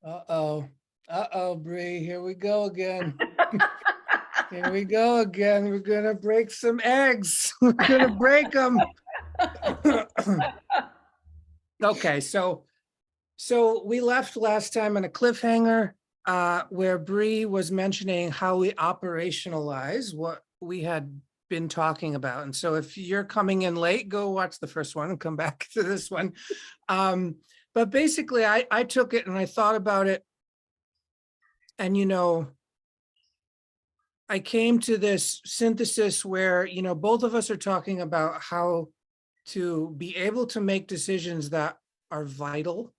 Uh-oh. Uh-oh, Bree, here we go again. Here we go again. We're gonna break some eggs. We're gonna break them. Okay, so we left last time on a cliffhanger where Bree was mentioning how we operationalize what we had been talking about. And so if you're coming in late, go watch the first one and come back to this one. But basically, I took it and I thought about it. And, I came to this synthesis where, both of us are talking about how to be able to make decisions that are vital.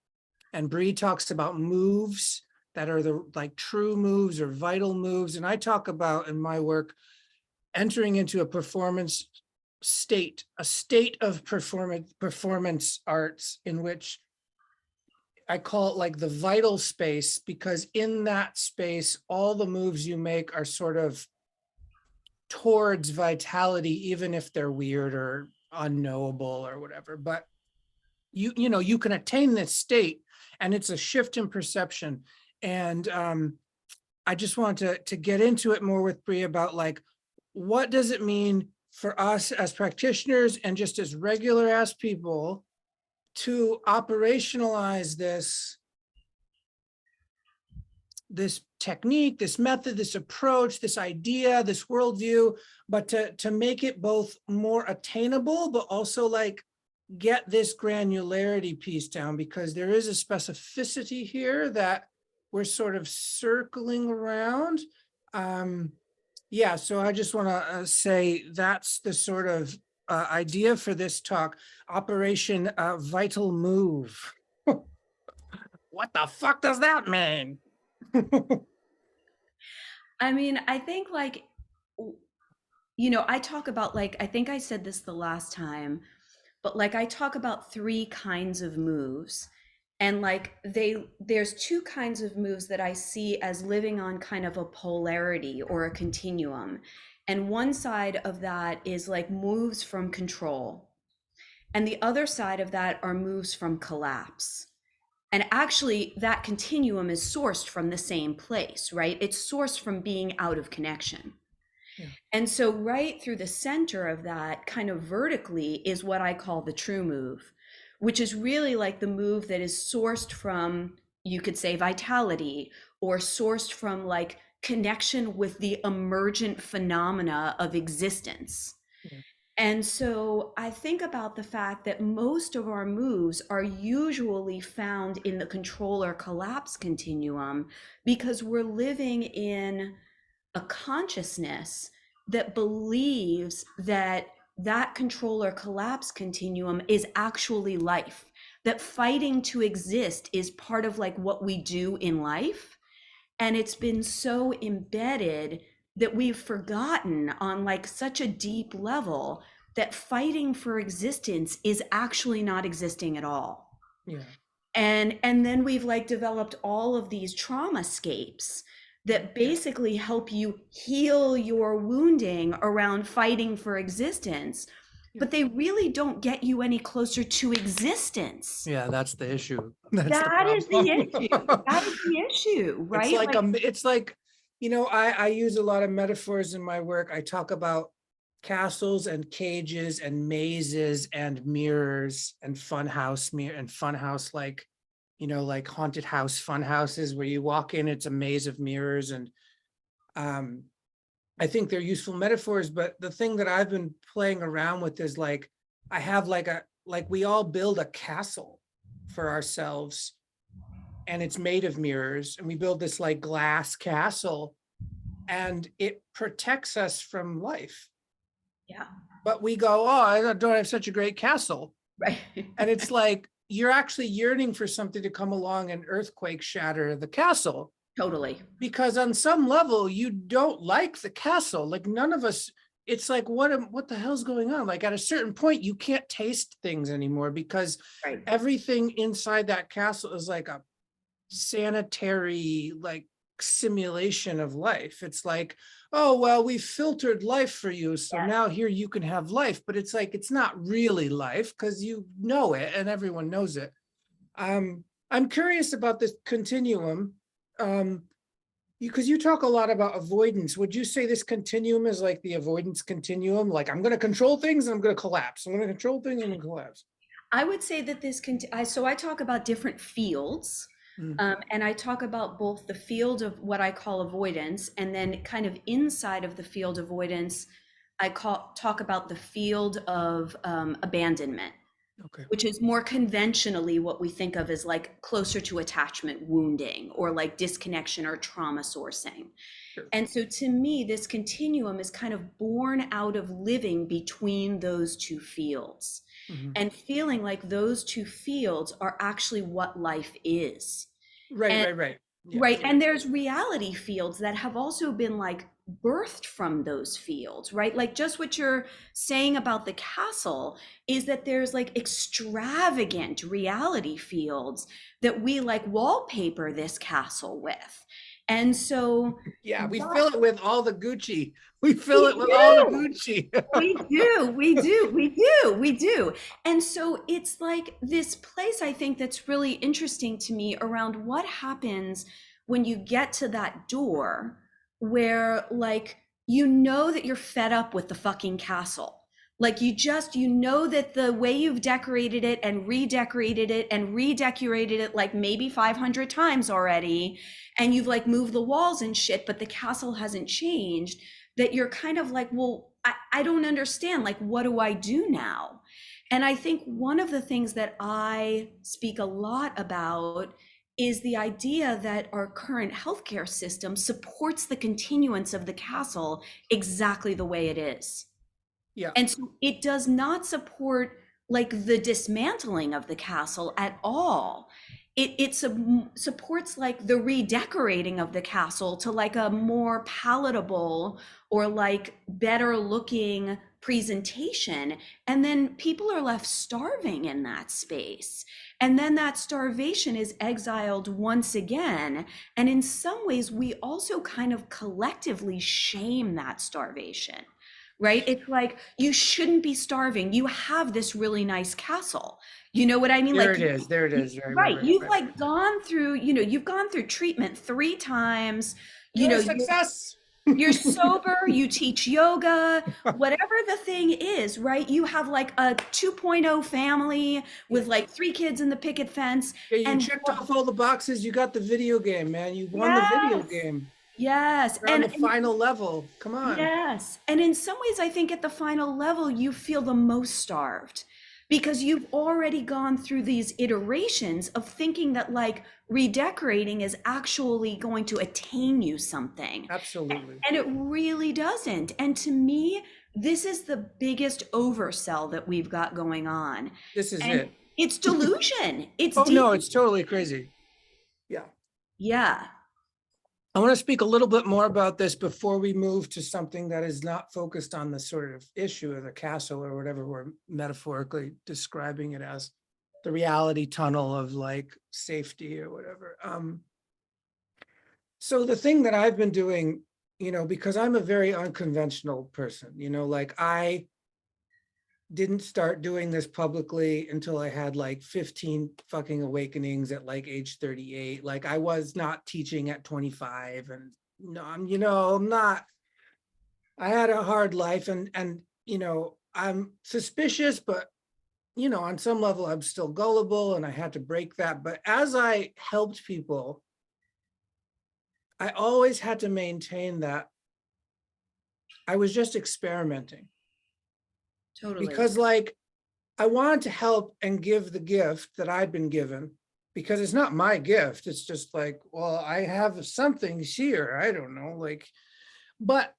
And Bree talks about moves that are the like true moves or vital moves. And I talk about in my work, entering into a performance state, a state of performance arts in which I call it like the vital space, because in that space, all the moves you make are sort of towards vitality, even if they're weird or unknowable or whatever. But you can attain this state, and it's a shift in perception. And I just want to get into it more with Bree about like, what does it mean for us as practitioners and just as regular ass people to operationalize this technique, this method, this approach, this idea, this worldview, but to make it both more attainable, but also like get this granularity piece down, because there is a specificity here that we're sort of circling around. Yeah, so I just want to say that's the sort of idea for this talk, Operation Vital Move. What the fuck does that mean? I mean, I think like, I talk about like, I think I said this the last time, but like I talk about three kinds of moves. And like there's two kinds of moves that I see as living on kind of a polarity or a continuum. And one side of that is like moves from control. And the other side of that are moves from collapse. And actually, that continuum is sourced from the same place, right? It's sourced from being out of connection. Yeah. And so, right through the center of that, kind of vertically, is what I call the true move, which is really like the move that is sourced from, you could say, vitality, or sourced from like connection with the emergent phenomena of existence. Yeah. And so I think about the fact that most of our moves are usually found in the control or collapse continuum because we're living in a consciousness that believes that that control or collapse continuum is actually life, that fighting to exist is part of like what we do in life. And it's been so embedded that we've forgotten on like such a deep level that fighting for existence is actually not existing at all. Yeah. And then we've like developed all of these trauma scapes that basically help you heal your wounding around fighting for existence, but they really don't get you any closer to existence. Yeah, that's the issue. That's the That is the problem. issue. That is the issue, It's right? like Like, it's like, I use a lot of metaphors in my work. I talk about castles and cages and mazes and mirrors and funhouse, like, like haunted house fun houses where you walk in, it's a maze of mirrors. And I think they're useful metaphors, but the thing that I've been playing around with is like, I have like we all build a castle for ourselves, and it's made of mirrors, and we build this like glass castle, and it protects us from life. yeah, But we go, oh, I don't have such a great castle. right. And it's like, you're actually yearning for something to come along and earthquake shatter the castle. Totally. Because on some level, you don't like the castle. Like none of us, it's like, what the hell's going on? Like at a certain point, you can't taste things anymore because Right. everything inside that castle is like a sanitary, like simulation of life. It's like, oh, well, we filtered life for you, so Yes. now here you can have life. But it's like, it's not really life because you know it and everyone knows it. I'm curious about this continuum. Because you talk a lot about avoidance. Would you say this continuum is like the avoidance continuum? Like I'm going to control things and I'm going to collapse. I'm going to control things and I'm going to collapse. I would say that so I talk about different fields. Mm, And I talk about both the field of what I call avoidance, and then kind of inside of the field avoidance, talk about the field of abandonment, okay. which is more conventionally what we think of as like closer to attachment wounding or like disconnection or trauma sourcing. Sure. And so to me, this continuum is kind of born out of living between those two fields Mhm. and feeling like those two fields are actually what life is. Right, And right, right. Yeah. right, and there's reality fields that have also been like birthed from those fields, right? Like just what you're saying about the castle is that there's like extravagant reality fields that we like wallpaper this castle with. And so Yeah, we what fill it with all the Gucci. We fill it we with all the do, Gucci. we do. And so it's like this place, I think, that's really interesting to me around what happens when you get to that door where, like, you know that you're fed up with the fucking castle. Like, you know that the way you've decorated it and redecorated it and redecorated it, like, maybe 500 times already, and you've, like, moved the walls and shit, but the castle hasn't changed, that you're kind of like, well, I don't understand. Like, what do I do now? And I think one of the things that I speak a lot about is the idea that our current healthcare system supports the continuance of the castle exactly the way it is. Yeah. And so it does not support like the dismantling of the castle at all. It supports like the redecorating of the castle to like a more palatable or like better looking presentation. And then people are left starving in that space. And then that starvation is exiled once again. And in some ways, we also kind of collectively shame that starvation, right? It's like, you shouldn't be starving. You have this really nice castle. You know what I mean? There Like, it is. There it is. Right, right, right. right, You've right. like gone through, you've gone through treatment 3 times, You're a you're, success. you're sober, you teach yoga, whatever the thing is, right? You have like a 2.0 family Yeah. with like 3 kids in the picket fence. Yeah, you And checked off all the boxes. You got the video game, man. You won the video yes, game. yes. You're on the final level. Come on. Yes. And in some ways, I think at the final level, you feel the most starved because you've already gone through these iterations of thinking that like redecorating is actually going to attain you something. Absolutely. And it really doesn't. And to me, this is the biggest oversell that we've got going on. This is And it. it's delusion. It's Oh deep. no, it's totally crazy. Yeah. Yeah. I want to speak a little bit more about this before we move to something that is not focused on the sort of issue of the castle or whatever we're metaphorically describing it as, the reality tunnel of like safety or whatever. So the thing that I've been doing, because I'm a very unconventional person, like I didn't start doing this publicly until I had like 15 fucking awakenings at like age 38. Like I was not teaching at 25 and no, I'm not, I had a hard life and I'm suspicious, but on some level I'm still gullible and I had to break that. But as I helped people, I always had to maintain that I was just experimenting Totally. because like I wanted to help and give the gift that I'd been given because it's not my gift. It's just like, well, I have something here. I don't know, like, but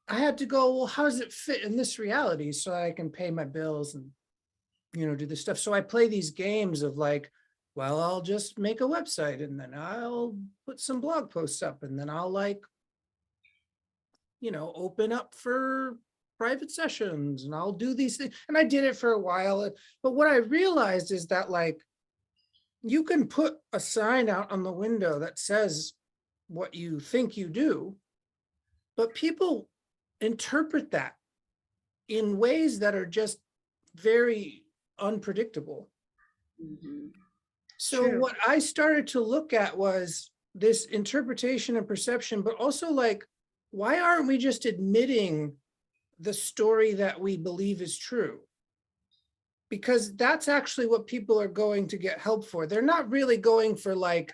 I had to go, well, how does it fit in this reality so I can pay my bills and, do this stuff. So I play these games of like, well, I'll just make a website and then I'll put some blog posts up and then I'll like, open up for private sessions and I'll do these things. And I did it for a while. But what I realized is that like, you can put a sign out on the window that says what you think you do, but people interpret that in ways that are just very unpredictable. Mhm. So True. what I started to look at was this interpretation and perception, but also like, why aren't we just admitting the story that we believe is true? Because that's actually what people are going to get help for. They're not really going for like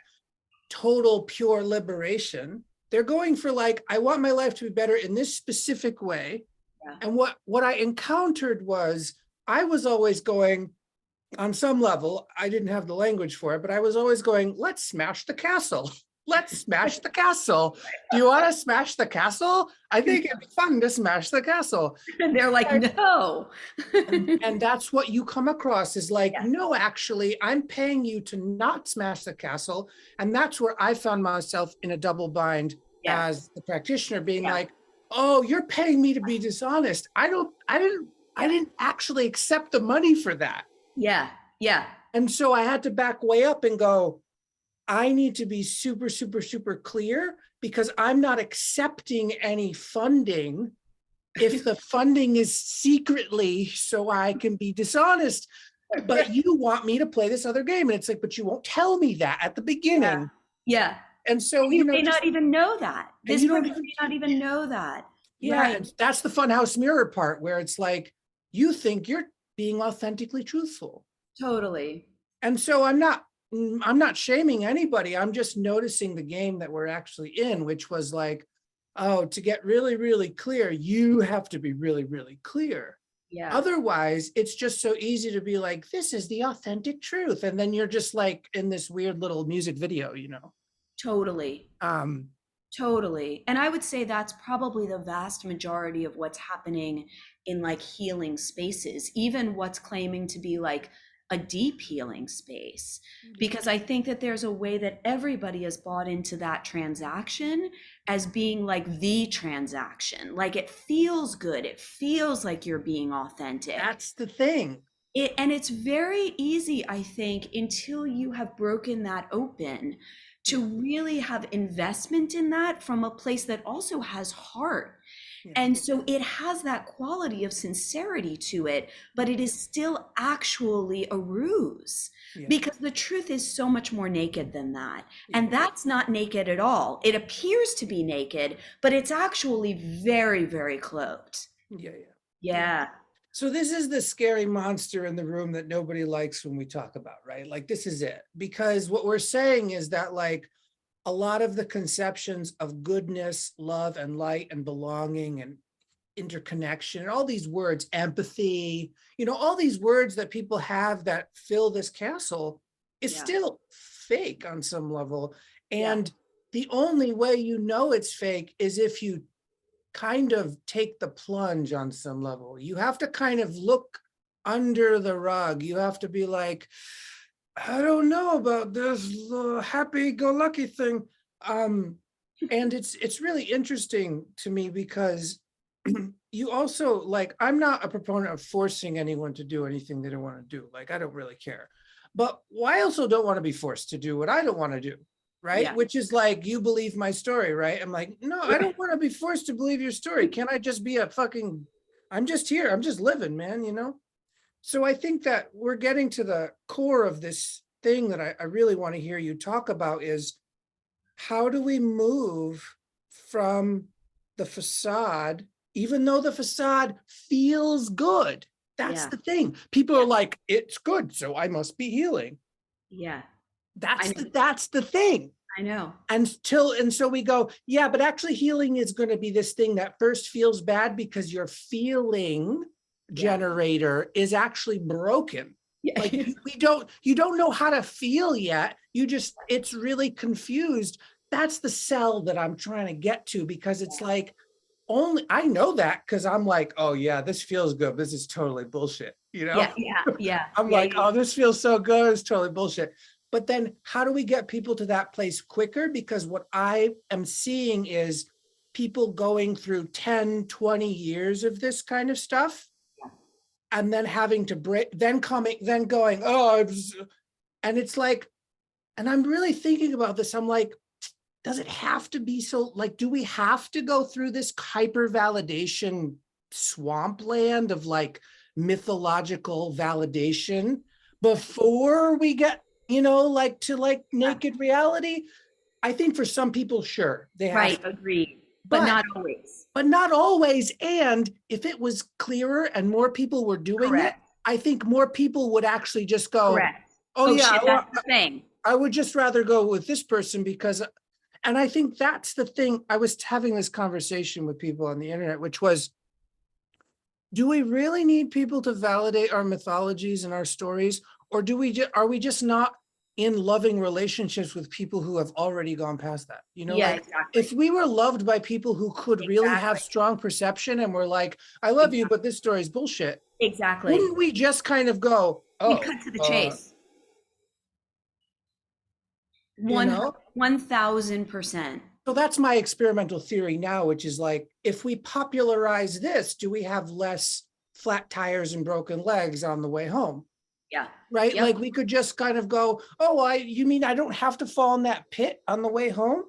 total pure liberation. They're going for like, I want my life to be better in this specific way. Yeah. And what I encountered was, I was always going, on some level, I didn't have the language for it, but I was always going, let's smash the castle. Let's smash the castle. Do you want to smash the castle? I think it'd be fun to smash the castle. And they're like, no. And that's what you come across is like, Yeah. no, actually, I'm paying you to not smash the castle. And that's where I found myself in a double bind Yeah. as the practitioner, being Yeah. like, oh, you're paying me to be dishonest. I didn't actually accept the money for that. Yeah. Yeah. And so I had to back way up and go, I need to be super, super, super clear, because I'm not accepting any funding if the funding is secretly so I can be dishonest. But you want me to play this other game. And it's like, but you won't tell me that at the beginning. Yeah. And so, You may not even know that. and This you don't person even- may not even know that. yeah, Right. and that's the funhouse mirror part, where it's like, you think you're being authentically truthful. Totally. And so I'm not shaming anybody. I'm just noticing the game that we're actually in, which was like, oh, to get really, really clear, you have to be really, really clear. Yeah. Otherwise, it's just so easy to be like, this is the authentic truth. And then you're just like in this weird little music video, you know? Totally. Um, Totally. And I would say that's probably the vast majority of what's happening in like healing spaces, even what's claiming to be like a deep healing space. Because I think that there's a way that everybody has bought into that transaction as being like the transaction. Like it feels good. It feels like you're being authentic. that's the thing. And it's very easy, I think, until you have broken that open, to really have investment in that from a place that also has heart. Yeah. And so it has that quality of sincerity to it, but it is still actually a ruse, Yeah. because the truth is so much more naked than that. And Yeah. that's not naked at all. It appears to be naked, but it's actually very, very cloaked. Yeah. Yeah. So this is the scary monster in the room that nobody likes when we talk about, right? Like, this is it. Because what we're saying is that like a lot of the conceptions of goodness, love, and light, and belonging, and interconnection, and all these words, empathy, you know, all these words that people have that fill this castle is Yeah. still fake on some level. Yeah. And the only way you know it's fake is if you kind of take the plunge on some level. You have to kind of look under the rug. You have to be like, I don't know about this happy-go-lucky thing. And it's really interesting to me because you also, like, I'm not a proponent of forcing anyone to do anything they don't want to do. Like, I don't really care. But I also don't want to be forced to do what I don't want to do. Right? Yeah. Which is like, you believe my story, right? I'm like, no, I don't want to be forced to believe your story. Can I just be I'm just here. I'm just living, man, you know? So I think that we're getting to the core of this thing that I really want to hear you talk about is, how do we move from the facade, even though the facade feels good? That's Yeah. the thing. People are like, it's good, so I must be healing. Yeah. That's the thing. I know. And so we go, yeah, but actually healing is going to be this thing that first feels bad because your feeling generator is actually broken. Yeah. Like you don't know how to feel yet. It's really confused. That's the cell that I'm trying to get to, because it's like, I know that because I'm like, oh yeah, this feels good. This is totally bullshit. You know? Yeah. I'm Yeah, like, oh, this feels so good. It's totally bullshit. But then how do we get people to that place quicker? Because what I am seeing is people going through 10, 20 years of this kind of stuff, and then having to break, then going, oh, and it's like, and I'm really thinking about this. I'm like, does it have to be so, like, do we have to go through this hyper validation swampland of like mythological validation before we get, like to like naked reality. I think for some people, sure, they have Right, to, agreed, but but not always. but not always. And if it was clearer and more people were doing it, Correct, I think more people would actually just go, correct. oh Oh yeah, shit, that's the thing. I would just rather go with this person because, and I think that's the thing. I was having this conversation with people on the internet, which was, do we really need people to validate our mythologies and our stories? Or are we just not in loving relationships with people who have already gone past that? Yeah, Like if exactly, we were loved by people who could really have exactly, strong perception and were like, I love you, exactly, but this story is bullshit. exactly. Wouldn't we just kind of go, We'd oh, cut to the chase. you One know? 1000%. So that's my experimental theory now, which is like, if we popularize this, do we have less flat tires and broken legs on the way home? Yeah. Right? Yep. Like we could just kind of go, oh, you mean I don't have to fall in that pit on the way home?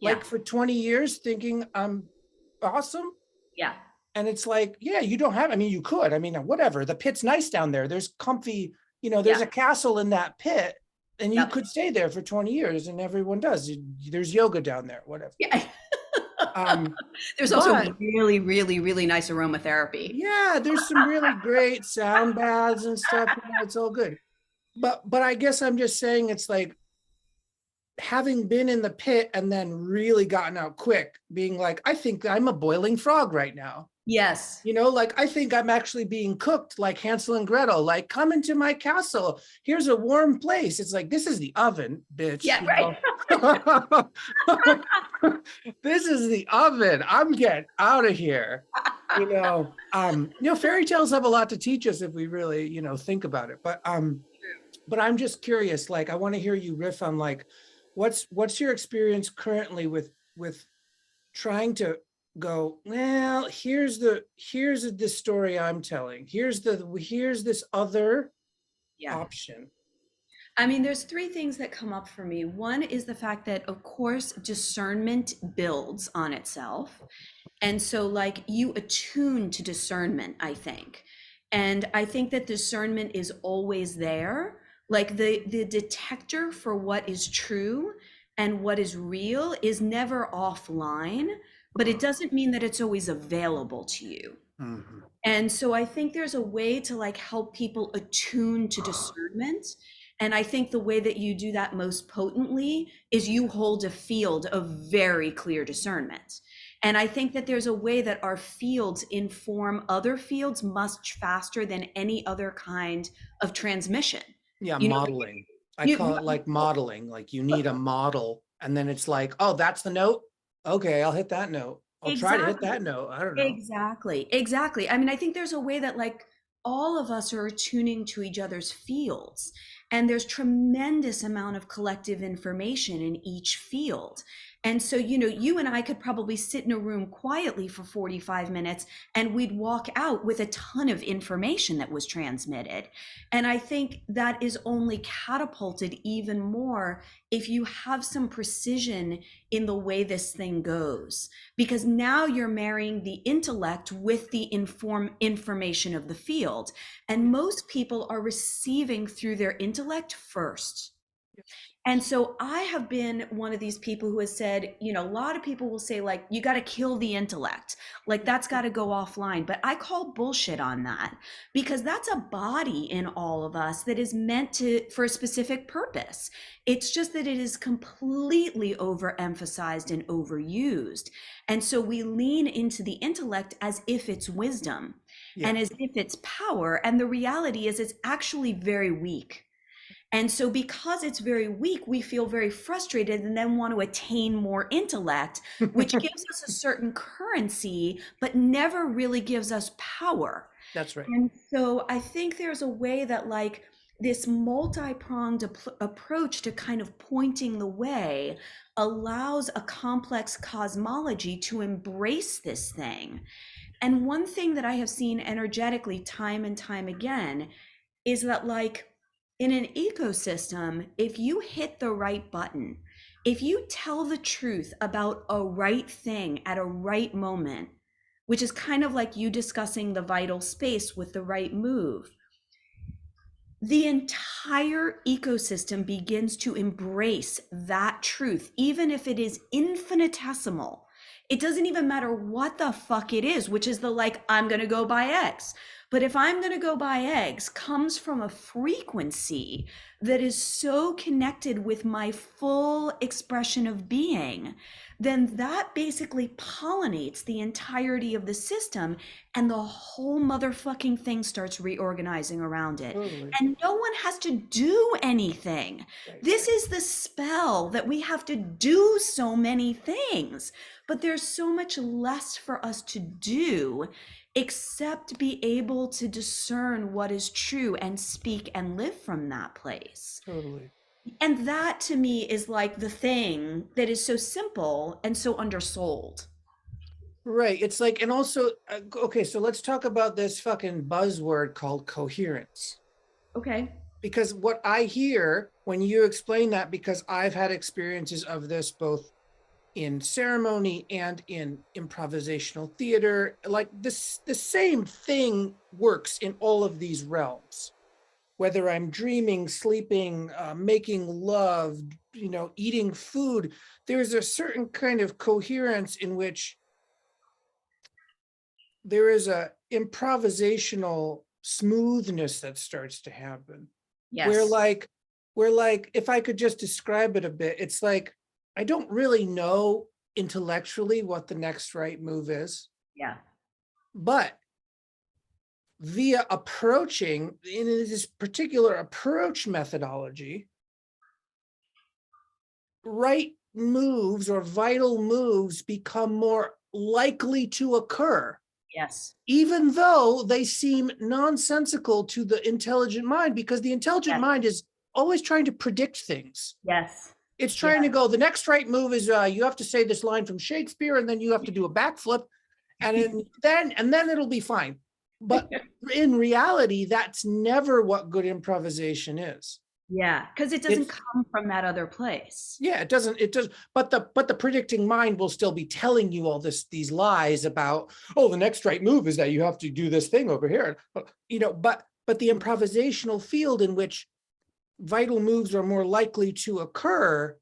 Yeah. Like for 20 years thinking I'm awesome? Yeah. And it's like, yeah, you don't have, I mean, you could, I mean, whatever, the pit's nice down there. There's comfy, there's Yeah. a castle in that pit and you Yep. could stay there for 20 years and everyone does. There's yoga down there, whatever. Yeah. Um, There's also but really, really, really nice aromatherapy. yeah, there's some really great sound baths and stuff. It's all good. But I guess I'm just saying it's like having been in the pit and then really gotten out quick, being like, I think I'm a boiling frog right now. Yes. Like I think I'm actually being cooked like Hansel and Gretel, like come into my castle. Here's a warm place. It's like, this is the oven, bitch. Yeah, right. This is the oven. I'm getting out of here. Fairy tales have a lot to teach us if we really, think about it. But I'm just curious, like I want to hear you riff on like what's your experience currently with trying to go, well, here's this story I'm telling. Here's this other Yeah. option. I mean, there's three things that come up for me. One is the fact that, of course, discernment builds on itself. And so, like, you attune to discernment, I think. And I think that discernment is always there. Like, the detector for what is true and what is real is never offline, but it doesn't mean that it's always available to you. Mhm. And so I think there's a way to like help people attune to discernment. And I think the way that you do that most potently is you hold a field of very clear discernment. And I think that there's a way that our fields inform other fields much faster than any other kind of transmission. Yeah, You know, modeling. I you, call it like modeling. Like you need a model, and then it's like, oh, that's the note. Okay, I'll hit that note. I'll try to hit exactly. that note. I don't know. Exactly. Exactly. I mean, I think there's a way that like all of us are attuning to each other's fields, and there's tremendous amount of collective information in each field. And so, you and I could probably sit in a room quietly for 45 minutes and we'd walk out with a ton of information that was transmitted. And I think that is only catapulted even more if you have some precision in the way this thing goes, because now you're marrying the intellect with the information of the field. And most people are receiving through their intellect first. And so I have been one of these people who has said, a lot of people will say, like, you got to kill the intellect, like that's got to go offline. But I call bullshit on that, because that's a body in all of us that is meant for a specific purpose. It's just that it is completely overemphasized and overused. And so we lean into the intellect as if it's wisdom and as if it's power. And the reality is it's actually very weak. And so because it's very weak, we feel very frustrated and then want to attain more intellect, which gives us a certain currency, but never really gives us power. That's right. And so I think there's a way that like this multi-pronged approach to kind of pointing the way allows a complex cosmology to embrace this thing. And one thing that I have seen energetically time and time again is that like in an ecosystem, if you hit the right button, if you tell the truth about a right thing at a right moment, which is kind of like you discussing the vital space with the right move, the entire ecosystem begins to embrace that truth, even if it is infinitesimal. It doesn't even matter what the fuck it is, which is the like, I'm going to go buy eggs. But if I'm going to go buy eggs comes from a frequency that is so connected with my full expression of being, then that basically pollinates the entirety of the system, and the whole motherfucking thing starts reorganizing around it. Totally. And no one has to do anything. Right. This is the spell that we have to do so many things, but there's so much less for us to do except be able to discern what is true and speak and live from that place. Totally. And that to me is like the thing that is so simple and so undersold. Right. It's like, and also, okay, so let's talk about this fucking buzzword called coherence. Okay. Because what I hear when you explain that, because I've had experiences of this both in ceremony and in improvisational theater, like this, the same thing works in all of these realms. Whether I'm dreaming, sleeping, making love, eating food, there's a certain kind of coherence in which there is a improvisational smoothness that starts to happen. Where Yes. like, if I could just describe it a bit, it's like, I don't really know intellectually what the next right move is, Yeah. but via approaching in this particular approach methodology, right moves or vital moves become more likely to occur, Yes. even though they seem nonsensical to the intelligent mind, because the intelligent Yes. mind is always trying to predict things. Yes. It's Yeah. trying to go, the next right move is you have to say this line from Shakespeare, and then you have to do a backflip, and then it'll be fine. But in reality, that's never what good improvisation is. Yeah, because it doesn't It's, come from that other place. yeah, it does, but the predicting mind will still be telling you all these lies about, oh, the next right move is that you have to do this thing over here. But the improvisational field in which vital moves are more likely to occur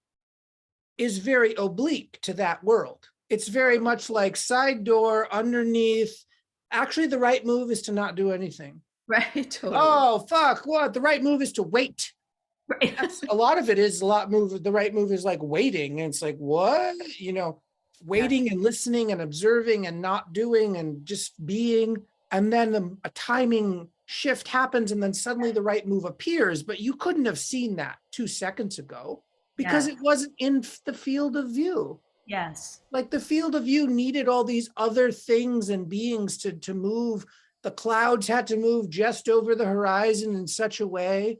is very oblique to that world. It's very much like side door, underneath. Actually, the right move is to not do anything. Right, totally. Oh, fuck, what? The right move is to wait. Right. That's a lot of it is the right move is like waiting. And it's like, what? Waiting and listening and observing and not doing and just being. And then a timing shift happens, and then suddenly the right move appears, but you couldn't have seen that 2 seconds ago because Yes. it wasn't in the field of view. Yes. Like the field of view needed all these other things and beings to move. The clouds had to move just over the horizon in such a way,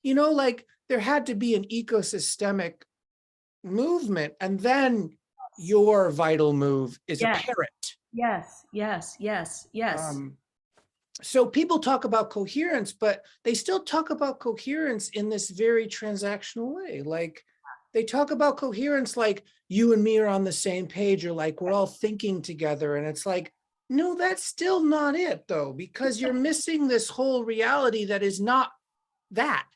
like there had to be an ecosystemic movement, and then your vital move is Yes. apparent. Yes. Yes. Yes. Yes. So people talk about coherence, but they still talk about coherence in this very transactional way. Like they talk about coherence like you and me are on the same page, or like we're all thinking together. And it's like, no, that's still not it though, because you're missing this whole reality that is not that.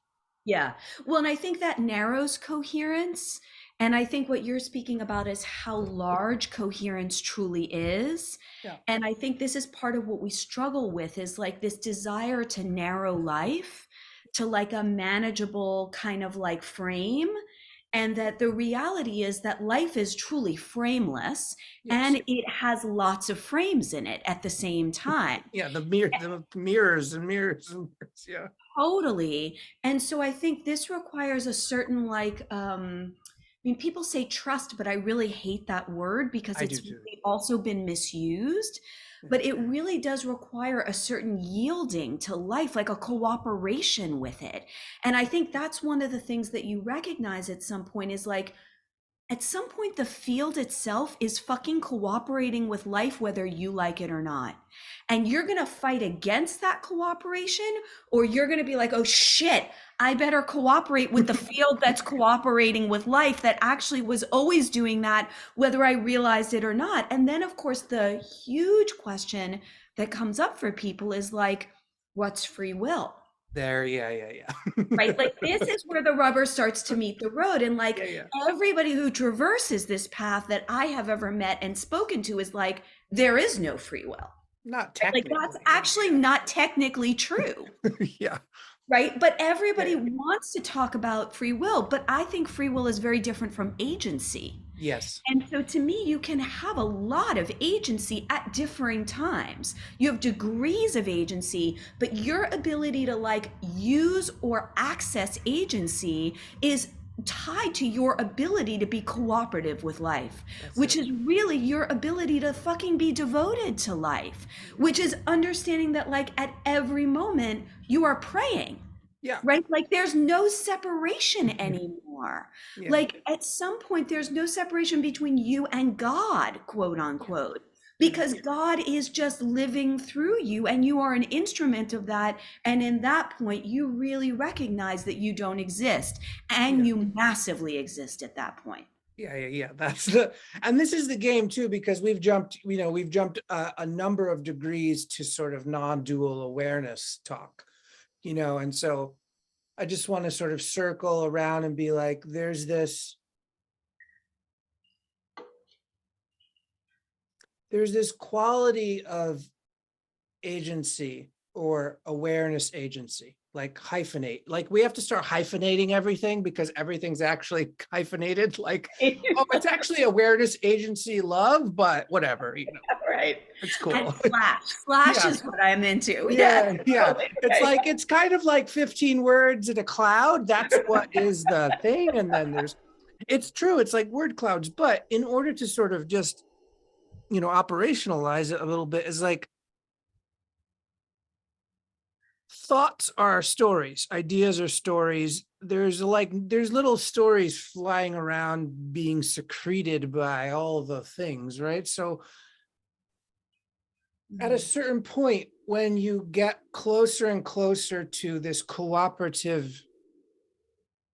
Yeah. Well, and I think that narrows coherence. And I think what you're speaking about is how large coherence truly is. Yeah. And I think this is part of what we struggle with, is like this desire to narrow life to like a manageable kind of like frame. And that the reality is that life is truly frameless, Yes. and it has lots of frames in it at the same time. Yeah, the mirrors and mirrors and mirrors, yeah. Totally. And so I think this requires a certain like I mean, people say trust, but I really hate that word because I do it's too. really also been misused. But it really does require a certain yielding to life, like a cooperation with it. And I think that's one of the things that you recognize at some point is like, at some point, the field itself is fucking cooperating with life, whether you like it or not. And you're going to fight against that cooperation, or you're going to be like, oh shit, I better cooperate with the field that's cooperating with life, that actually was always doing that, whether I realized it or not. And then, of course, the huge question that comes up for people is like, what's free will? There, yeah. Right? Like this is where the rubber starts to meet the road. And like Yeah. everybody who traverses this path that I have ever met and spoken to is like, there is no free will. Not Like that's technically. actually not technically true. Yeah. Right? But everybody Yeah. wants to talk about free will, but I think free will is very different from agency. Yes. And so to me, you can have a lot of agency at differing times. You have degrees of agency, but your ability to like use or access agency is tied to your ability to be cooperative with life, which is really your ability to fucking be devoted to life, which is understanding that like at every moment you are praying. Yeah. Right? Like there's no separation anymore. Yeah. Like at some point, there's no separation between you and God, quote unquote, because God is just living through you and you are an instrument of that. And in that point, you really recognize that you don't exist and you massively exist at that point. Yeah. And this is the game too, because we've jumped a number of degrees to sort of non-dual awareness talk, and so I just want to sort of circle around and be like, there's this quality of agency or awareness agency, like hyphenate, like we have to start hyphenating everything because everything's actually hyphenated, like, oh, it's actually awareness agency love, but whatever, Right. it's cool. And slash Yeah. is what I'm into. Yeah. Totally. It's like, it's kind of like 15 words in a cloud. That's what is the thing. And then it's true. It's like word clouds. But in order to sort of just, operationalize it a little bit, is like, thoughts are stories, ideas are stories. There's little stories flying around being secreted by all the things, right? So at a certain point, when you get closer and closer to this cooperative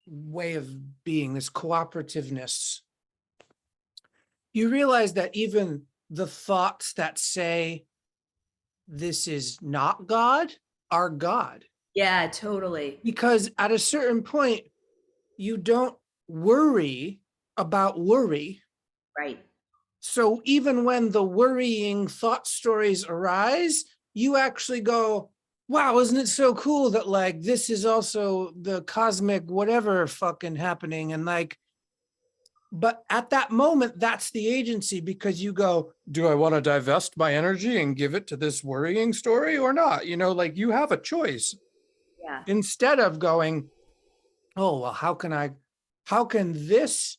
way of being, this cooperativeness, you realize that even the thoughts that say this is not God are God. Yeah, totally. Because at a certain point, you don't worry about worry. Right. So even when the worrying thought stories arise, you actually go, wow, isn't it so cool that like this is also the cosmic whatever fucking happening? And like, but at that moment, that's the agency, because you go, do I want to divest my energy and give it to this worrying story or not? Like you have a choice. Yeah. Instead of going, oh, well, how can this,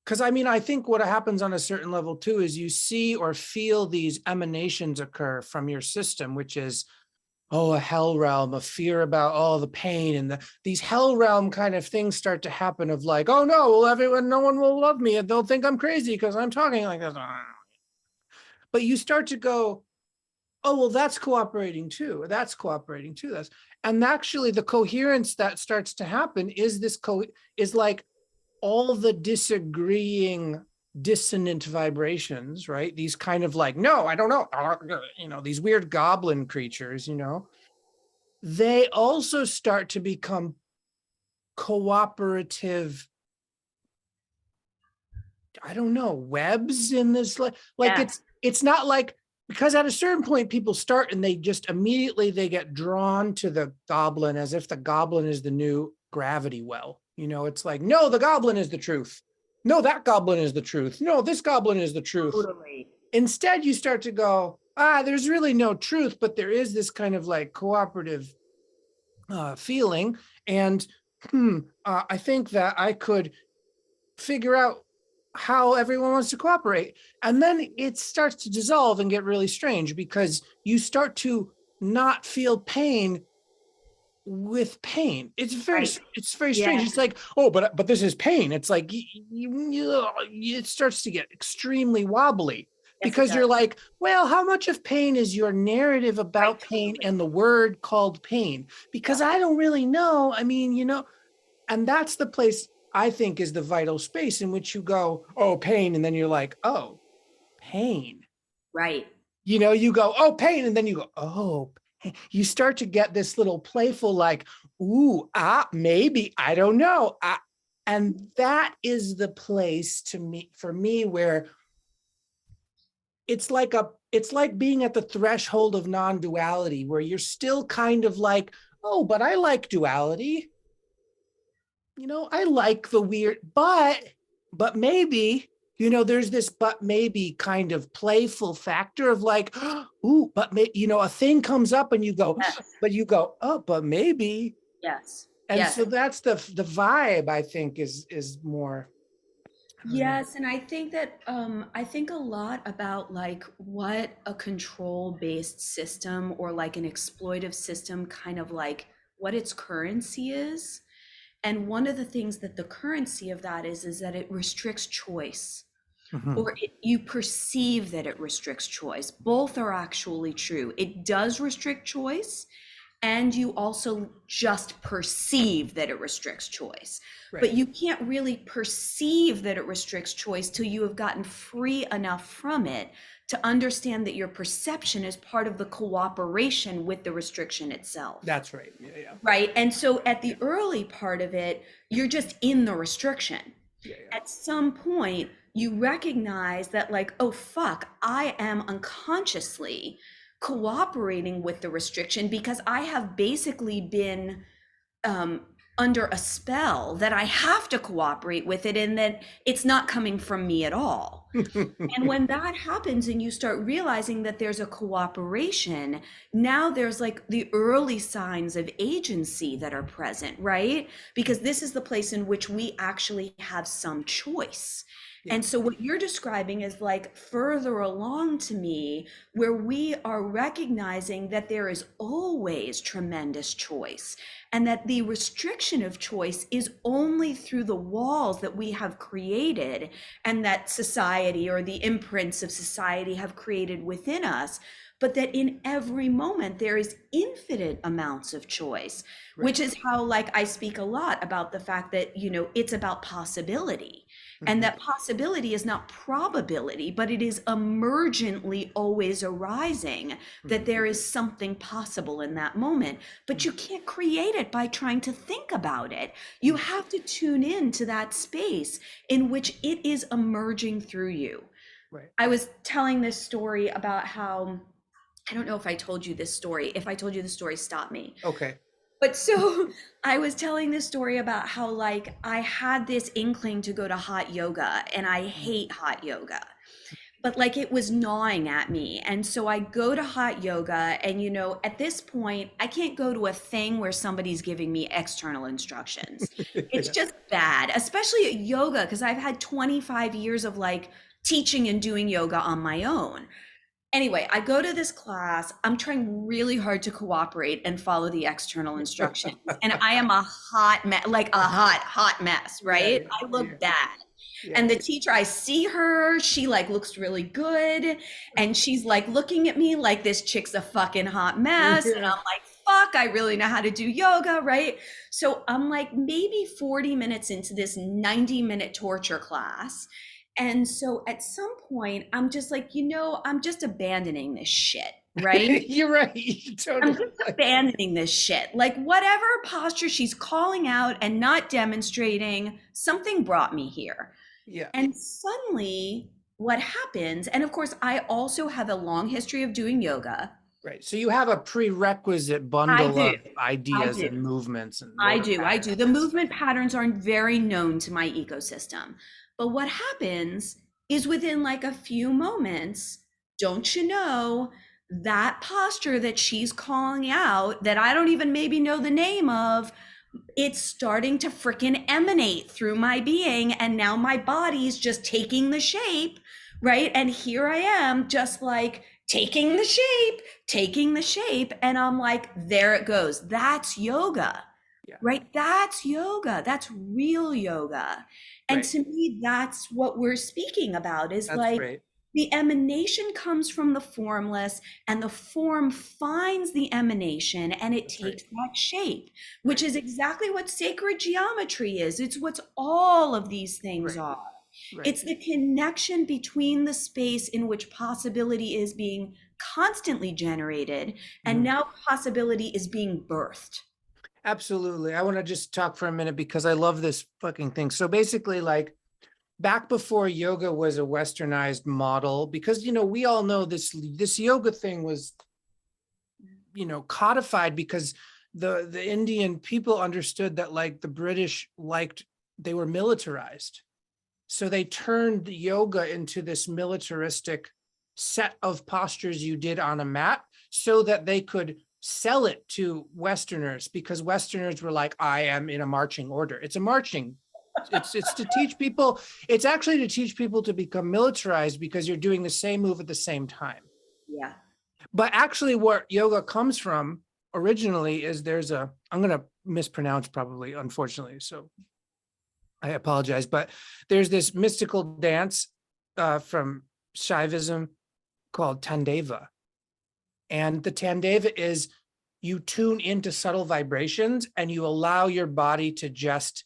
because I think what happens on a certain level too is you see or feel these emanations occur from your system, which is, oh, a hell realm, a fear about all the pain, and these hell realm kind of things start to happen of like, oh no, well, no one will love me and they'll think I'm crazy because I'm talking like this. But you start to go, oh, well, that's cooperating too. That's cooperating too. And actually the coherence that starts to happen is is like all the disagreeing dissonant vibrations, right? These kind of like, no, I don't know, these weird goblin creatures, they also start to become cooperative, I don't know, webs in this, like Yeah. it's not like, because at a certain point people start and they just immediately they get drawn to the goblin as if the goblin is the new gravity well. It's like, no, the goblin is the truth. No, that goblin is the truth. No, this goblin is the truth. Totally. Instead, you start to go, there's really no truth, but there is this kind of like cooperative feeling. And I think that I could figure out how everyone wants to cooperate. And then it starts to dissolve and get really strange, because you start to not feel pain with pain. It's very strange. Yeah. It's like, oh, but this is pain. It's like it starts to get extremely wobbly, because you're like, well, how much of pain is your narrative about pain and the word called pain? Because I don't really know. And that's the place I think is the vital space in which you go, oh, pain. And then you're like, oh, pain. Right. You go, oh, pain. And then you go, oh, you start to get this little playful, like, ooh, maybe, I don't know. And that is the place for me, where it's like being at the threshold of non-duality, where you're still kind of like, oh, but I like duality. I like the weird, but maybe, there's this but maybe kind of playful factor of like, ooh, but a thing comes up and you go, Yes. oh, but maybe. Yes. And Yes. so that's the vibe, I think, is more, I don't know. Yes, and I think that I think a lot about like what a control-based system or like an exploitive system kind of like what its currency is. And one of the things that the currency of that is that it restricts choice, Mhm. or you perceive that it restricts choice. Both are actually true. It does restrict choice, and you also just perceive that it restricts choice. But Right. you can't really perceive that it restricts choice till you have gotten free enough from it to understand that your perception is part of the cooperation with the restriction itself. That's right. Yeah, yeah. Right. And so at the early part of it, you're just in the restriction. Yeah, yeah. At some point, you recognize that, like, oh, fuck, I am unconsciously cooperating with the restriction because I have basically been um, under a spell that I have to cooperate with it and that it's not coming from me at all. And when that happens and you start realizing that there's a cooperation, now there's like the early signs of agency that are present, right? Because this is the place in which we actually have some choice. Yeah. And so what you're describing is like further along to me, where we are recognizing that there is always tremendous choice and that the restriction of choice is only through the walls that we have created and that society or the imprints of society have created within us, but that in every moment there is infinite amounts of choice, Right. which is how, like, I speak a lot about the fact that, it's about possibility. And that possibility is not probability, but it is emergently always arising that there is something possible in that moment. But you can't create it by trying to think about it. You have to tune in to that space in which it is emerging through you. Right. I was telling this story about how, I don't know if I told you this story. If I told you the story, stop me. Okay. But so I was telling this story about how, like, I had this inkling to go to hot yoga and I hate hot yoga, but like it was gnawing at me. And so I go to hot yoga and, at this point, I can't go to a thing where somebody's giving me external instructions. It's just bad, especially at yoga, because I've had 25 years of like teaching and doing yoga on my own. Anyway, I go to this class. I'm trying really hard to cooperate and follow the external instructions. And I am a hot mess, like a hot mess, right? Yeah, I look bad. yeah. And the teacher, I see her, she like looks really good. And she's like looking at me like this chick's a fucking hot mess. And I'm like, fuck, I really know how to do yoga, right? So I'm like maybe 40 minutes into this 90-minute torture class. And so at some point, I'm just like, I'm just abandoning this shit, right? You're right. Totally. I'm just abandoning this shit. Like, whatever posture she's calling out and not demonstrating, something brought me here. Yeah. And suddenly, what happens, and of course, I also have a long history of doing yoga. Right. So you have a prerequisite bundle do. of ideas I do. and movements. And I motor do. The movement patterns aren't very known to my ecosystem. But what happens is within like a few moments, don't you know, that posture that she's calling out that I don't even maybe know the name of, it's starting to freaking emanate through my being. And now my body's just taking the shape, right? And here I am just like taking the shape. And I'm like, there it goes. That's yoga. Yeah. Right? That's yoga. That's real yoga. And Right. to me, that's what we're speaking about is That's like right. the emanation comes from the formless and the form finds the emanation and it That's takes right. that shape, which is exactly what sacred geometry is. It's what all of these things Right. are. Right. It's the connection between the space in which possibility is being constantly generated and Mhm. now possibility is being birthed. Absolutely. I want to just talk for a minute because I love this fucking thing. So basically, like, back before yoga was a westernized model, because, you know, we all know this yoga thing was, you know, codified because the Indian people understood that, like, the British liked, they were militarized. So they turned the yoga into this militaristic set of postures you did on a mat so that they could sell it to Westerners, because Westerners were like, I am in a marching order. It's a marching. It's to teach people, it's actually to teach people to become militarized because you're doing the same move at the same time. Yeah. But actually what yoga comes from originally is I'm going to mispronounce probably, unfortunately. So I apologize, but there's this mystical dance from Shaivism called Tandeva. And the Tandeva is you tune into subtle vibrations and you allow your body to just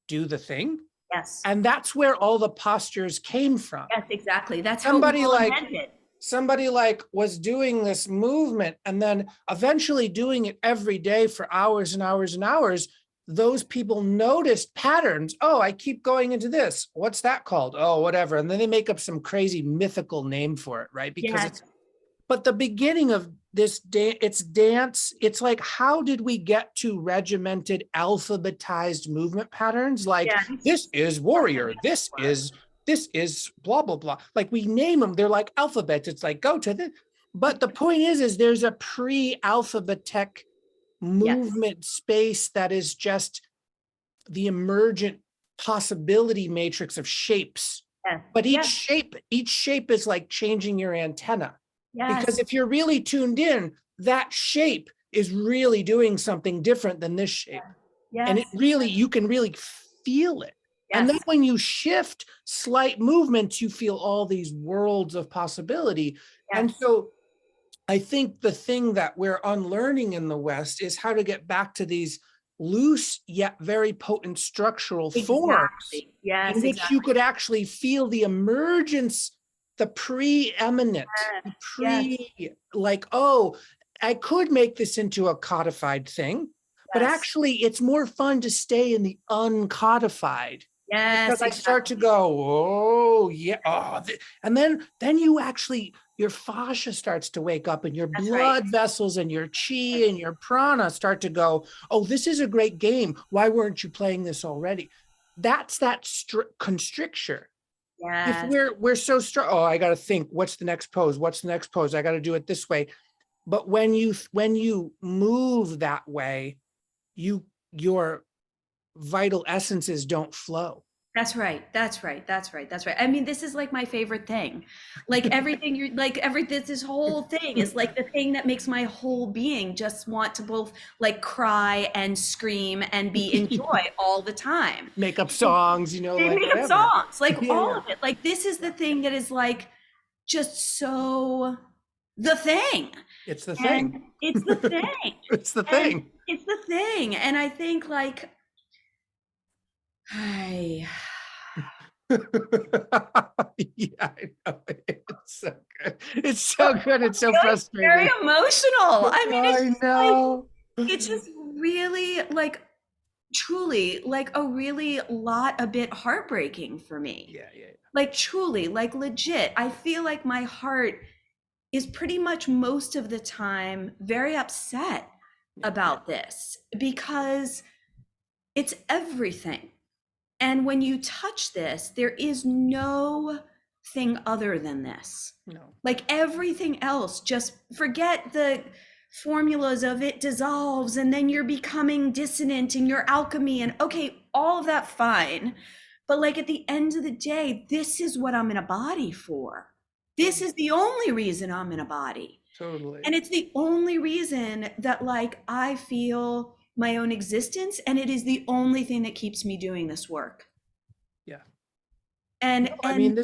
do the thing. Yes. And that's where all the postures came from. Yes, exactly. That's how Somebody we all like invented. somebody like was doing this movement and then eventually doing it every day for hours and hours and hours. Those people noticed patterns. Oh, I keep going into this. What's that called? Oh, whatever. And then they make up some crazy mythical name for it, right? Because Yes. it's, but the beginning of this day, it's dance. It's like, how did we get to regimented, alphabetized movement patterns? Like, Yeah. this is warrior. This is blah, blah, blah. Like, we name them. They're like alphabets. It's like, go to the, but the point is there's a pre-alphabetic Yes. movement space that is just the emergent possibility matrix of shapes. Yes. But Yes. each shape is like changing your antenna. Because Yes. if you're really tuned in, that shape is really doing something different than this shape. And it Yes. really, you can really feel it. And then Yes. when you shift slight movements, you feel all these worlds of possibility. And Yes. so I think the thing that we're unlearning in the West is how to get back to these loose yet very potent structural forms Exactly. in Yes, which you exactly. could actually feel the emergence, the preeminent, the Yes. like, oh, I could make this into a codified thing, but Yes. actually it's more fun to stay in the uncodified, because Yes, I start to exactly. go, oh yeah, oh, and then you actually, your fascia starts to wake up and your That's right. blood vessels and your chi and your prana start to go, oh, this is a great game. Why weren't you playing this already? That's that constricture. If Yes. we're so strong, oh, I got to think, what's the next pose? What's the next pose? I got to do it this way. But when you move that way, your vital essences don't flow. That's right. That's right. That's right. That's right. I mean, this is like my favorite thing. Like everything you're like this whole thing is like the thing that makes my whole being just want to both like cry and scream and be in joy all the time. Make up songs, They like make up whatever. songs, like Yeah, all yeah. of it. Like this is the thing that is like just so the thing. It's the And thing. it's the thing. It's the And thing. it's the thing. And I think like I Yeah, I know. It's so good. It's so good. It's so feeling very frustrating. emotional. I mean, I know. it's just really like truly like a really a bit heartbreaking for me. Yeah, yeah. Like truly, like legit. I feel like my heart is pretty much most of the time very upset Yeah. about this because it's everything. And when you touch this, there is no thing other than this. No. Like everything else, just forget the formulas of it dissolves and then you're becoming dissonant in your alchemy. And okay, all of that fine. But like at the end of the day, this is what I'm in a body for. This is the only reason I'm in a body. Totally. And it's the only reason that like I feel my own existence, and it is the only thing that keeps me doing this work. Yeah. And No, I mean,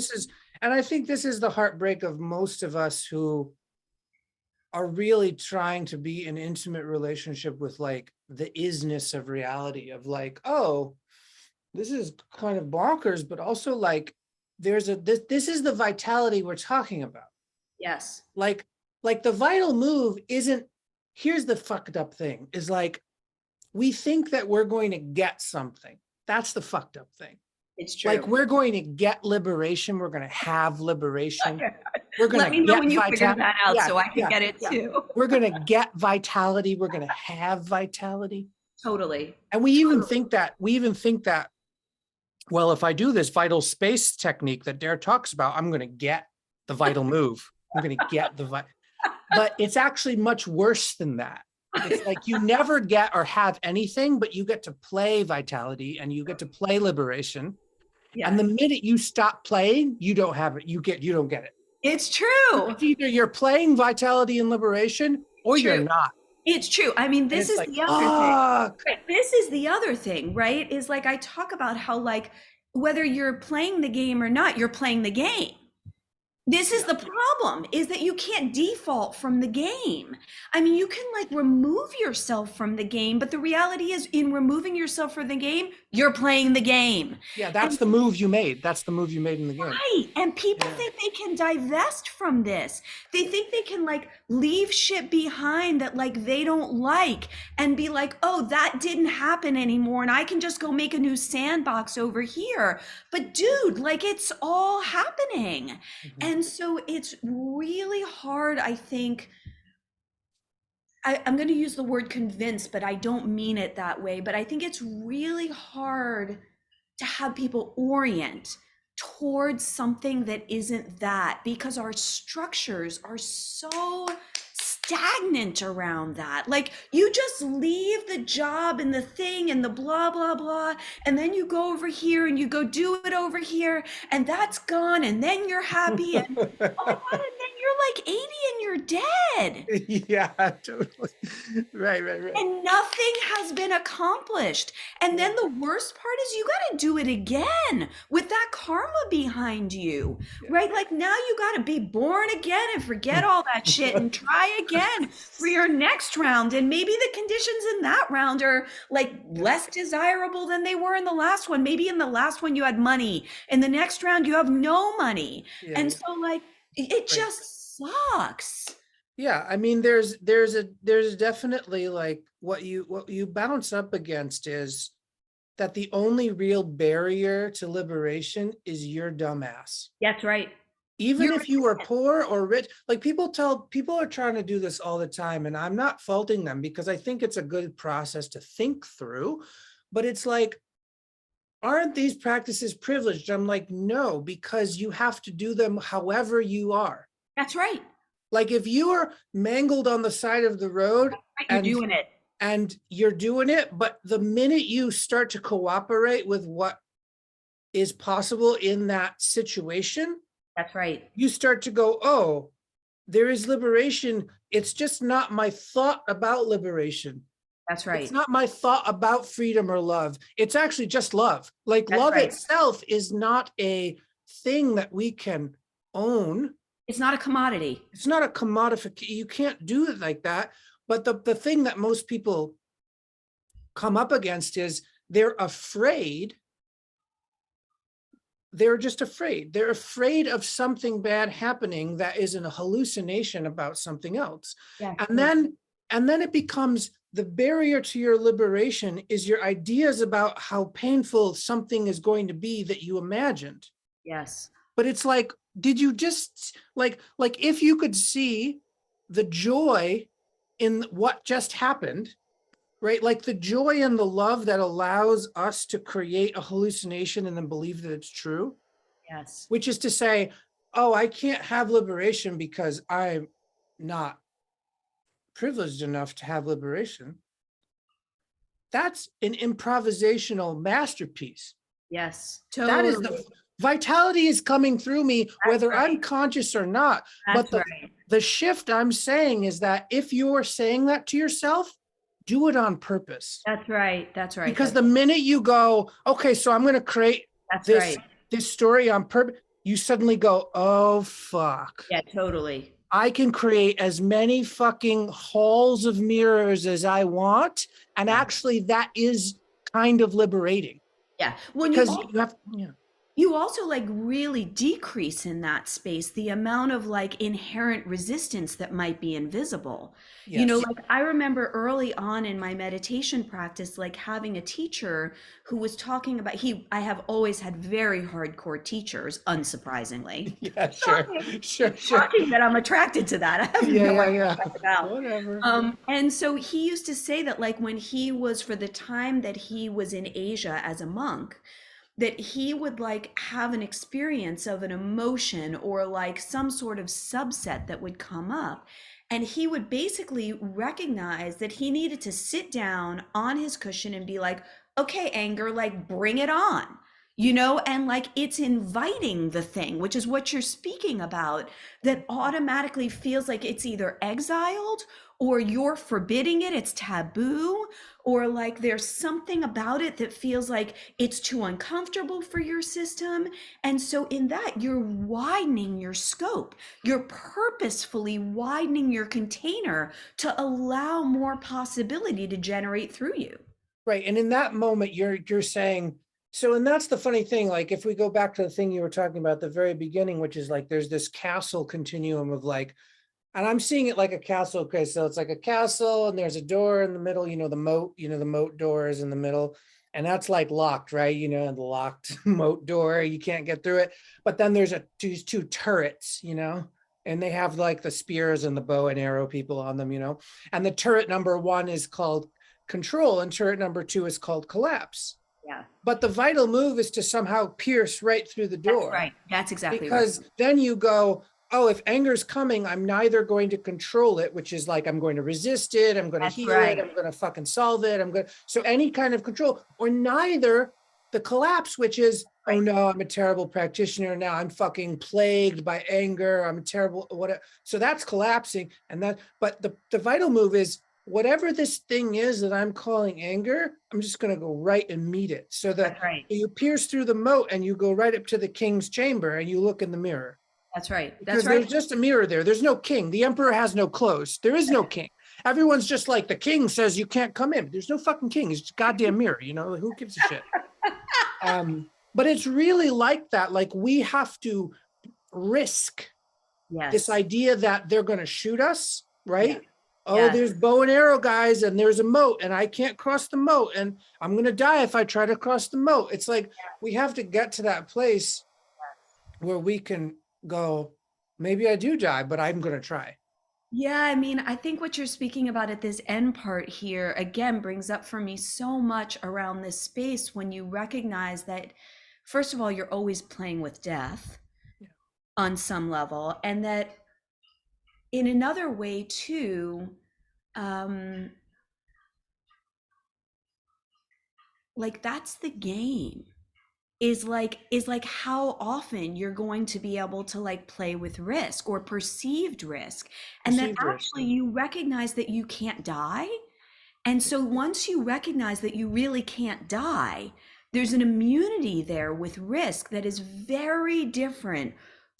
and I think this is the heartbreak of most of us who are really trying to be in intimate relationship with like the isness of reality, of like, oh, this is kind of bonkers, but also like this is the vitality we're talking about. Yes. Like the vital move isn't, here's the fucked up thing, is like, we think that we're going to get something. That's the fucked up thing. It's true. Like we're going to get liberation. We're going to have liberation. We're going Let me to know get when you figure vitality. that out Yeah, so I can yeah, get it yeah. too. We're going to get vitality. We're going to have vitality. Totally. And we even think that, well, if I do this vital space technique that Dare talks about, I'm going to get the vital move. I'm going to get the but it's actually much worse than that. It's like you never get or have anything, but you get to play vitality and you get to play liberation. Yeah. And the minute you stop playing, you don't have it. You don't get it. It's true. It's either you're playing vitality and liberation or you're not. It's true. I mean, this is like, the other thing. Right. This is the other thing, right? Is like, I talk about how like, whether you're playing the game or not, you're playing the game. This is the problem, is that you can't default from the game. I mean, you can like remove yourself from the game, but the reality is in removing yourself from the game, you're playing the game. Yeah, that's the move you made. That's the move you made in the game. Right. And people think they can divest from this. They think they can like leave shit behind that like they don't like and be like, oh, that didn't happen anymore. And I can just go make a new sandbox over here. But dude, like it's all happening. And so it's really hard, I think. I'm going to use the word convince, but I don't mean it that way. But I think it's really hard to have people orient towards something that isn't that, because our structures are so stagnant around that. Like you just leave the job and the thing and the blah, blah, blah. And then you go over here and you go do it over here and that's gone. And then you're happy. And oh my God, and then you're like 80 and you're dead. Yeah, totally. Right. And nothing has been accomplished. And then the worst part is you got to do it again with that karma behind you, right? Like now you got to be born again and forget all that shit and try again for your next round. And maybe the conditions in that round are like less desirable than they were in the last one. Maybe in the last one you had money. In the next round you have no money. And so like it just sucks. Yeah, I mean, there's definitely like what you bounce up against is that the only real barrier to liberation is your dumbass. That's right. Even if you are poor or rich, like people are trying to do this all the time, and I'm not faulting them because I think it's a good process to think through, but it's like, aren't these practices privileged? I'm like, no, because you have to do them however you are. That's right. Like if you are mangled on the side of the road and you're doing it. And you're doing it, but the minute you start to cooperate with what is possible in that situation, that's right. You start to go, oh, there is liberation. It's just not my thought about liberation. That's right. It's not my thought about freedom or love. It's actually just love. Like love itself is not a thing that we can own. It's not a commodity. It's not a commodification. You can't do it like that. But the thing that most people come up against is they're afraid. They're just afraid. They're afraid of something bad happening that is a hallucination about something else. Yeah. And then it becomes the barrier to your liberation is your ideas about how painful something is going to be that you imagined. Yes. But it's like, did you just like if you could see the joy in what just happened, right? Like the joy and the love that allows us to create a hallucination and then believe that it's true. Yes. Which is to say, oh, I can't have liberation because I'm not privileged enough to have liberation. That's an improvisational masterpiece. Yes, totally. That is the vitality is coming through me, whether I'm conscious or not. That's but the shift I'm saying is that if you're saying that to yourself, do it on purpose. That's right. That's right. Because the minute you go, okay, so I'm going to create this story on purpose, you suddenly go, oh, fuck. Yeah, totally. I can create as many fucking halls of mirrors as I want. And actually that is kind of liberating. Yeah. When because you have, yeah. you also like really decrease in that space the amount of like inherent resistance that might be invisible. You know, Yes. like I remember early on in my meditation practice, like having a teacher who was talking about I have always had very hardcore teachers, unsurprisingly. Yeah, sure. Shocking. Sure, sure. Shocking that I'm attracted to that. I have Yeah, no yeah, idea yeah. what that's about. Whatever. And so he used to say that like when he was for the time that he was in Asia as a monk, that he would like have an experience of an emotion or like some sort of subset that would come up, and he would basically recognize that he needed to sit down on his cushion and be like, okay, anger, like bring it on, you know, and like it's inviting the thing, which is what you're speaking about, that automatically feels like it's either exiled or you're forbidding it, it's taboo, or like there's something about it that feels like it's too uncomfortable for your system. And so in that, you're widening your scope. You're purposefully widening your container to allow more possibility to generate through you. Right. And in that moment, you're saying, so, and that's the funny thing, like if we go back to the thing you were talking about at the very beginning, which is like there's this castle continuum of like, and I'm seeing it like a castle. Okay, so it's like a castle and there's a door in the middle, the moat door is in the middle, and that's like locked, right? The locked moat door, you can't get through it. But then there's these two turrets, and they have like the spears and the bow and arrow people on them, and the turret number one is called control and turret number two is called collapse. Yeah, But the vital move is to somehow pierce right through the that's door. right. That's exactly right. Because then you go, oh, if anger's coming, I'm neither going to control it, which is like I'm going to resist it, I'm going to That's heal right. it, I'm going to fucking solve it, so any kind of control, or neither the collapse, which is, oh no, I'm a terrible practitioner now, I'm fucking plagued by anger, I'm a terrible whatever. So that's collapsing, but the vital move is whatever this thing is that I'm calling anger, I'm just going to go right and meet it. So that That's right. you pierce through the moat and you go right up to the king's chamber and you look in the mirror. That's right. Because That's right. there's just a mirror there. There's no king. The emperor has no clothes. There is no king. Everyone's just like, the king says you can't come in. There's no fucking king. It's just a goddamn mirror. Who gives a shit? But it's really like that. Like we have to risk this Yes. idea that they're going to shoot us, right? Yeah. Oh, Yes. there's bow and arrow guys and there's a moat and I can't cross the moat and I'm going to die if I try to cross the moat. It's like we have to get to that place where we can go, maybe I do die, but I'm going to try. Yeah, I mean, I think what you're speaking about at this end part here again brings up for me so much around this space when you recognize that, first of all, you're always playing with death on some level, and that in another way too, like that's the game. Is like how often you're going to be able to like play with risk or perceived risk, and that Perceived risk. actually you recognize that you can't die. And so once you recognize that you really can't die, there's an immunity there with risk that is very different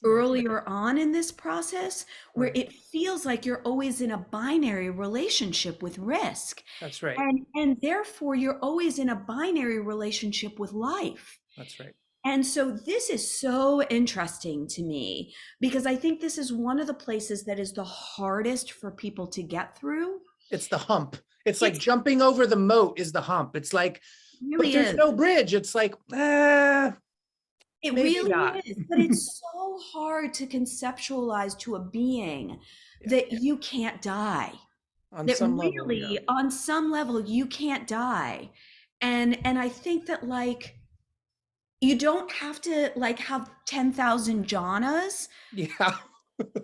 earlier on in this process, where Right. it feels like you're always in a binary relationship with risk. That's right. And therefore you're always in a binary relationship with life. That's right. And so this is so interesting to me because I think this is one of the places that is the hardest for people to get through. It's the hump. It's like jumping over the moat is the hump. It's like, Really but there's is. no bridge. It's like, It maybe really not. is, but it's so hard to conceptualize to a being that you can't die. On That some level, really, on some level, you can't die. And I think that like you don't have to like have 10,000 jhanas yeah.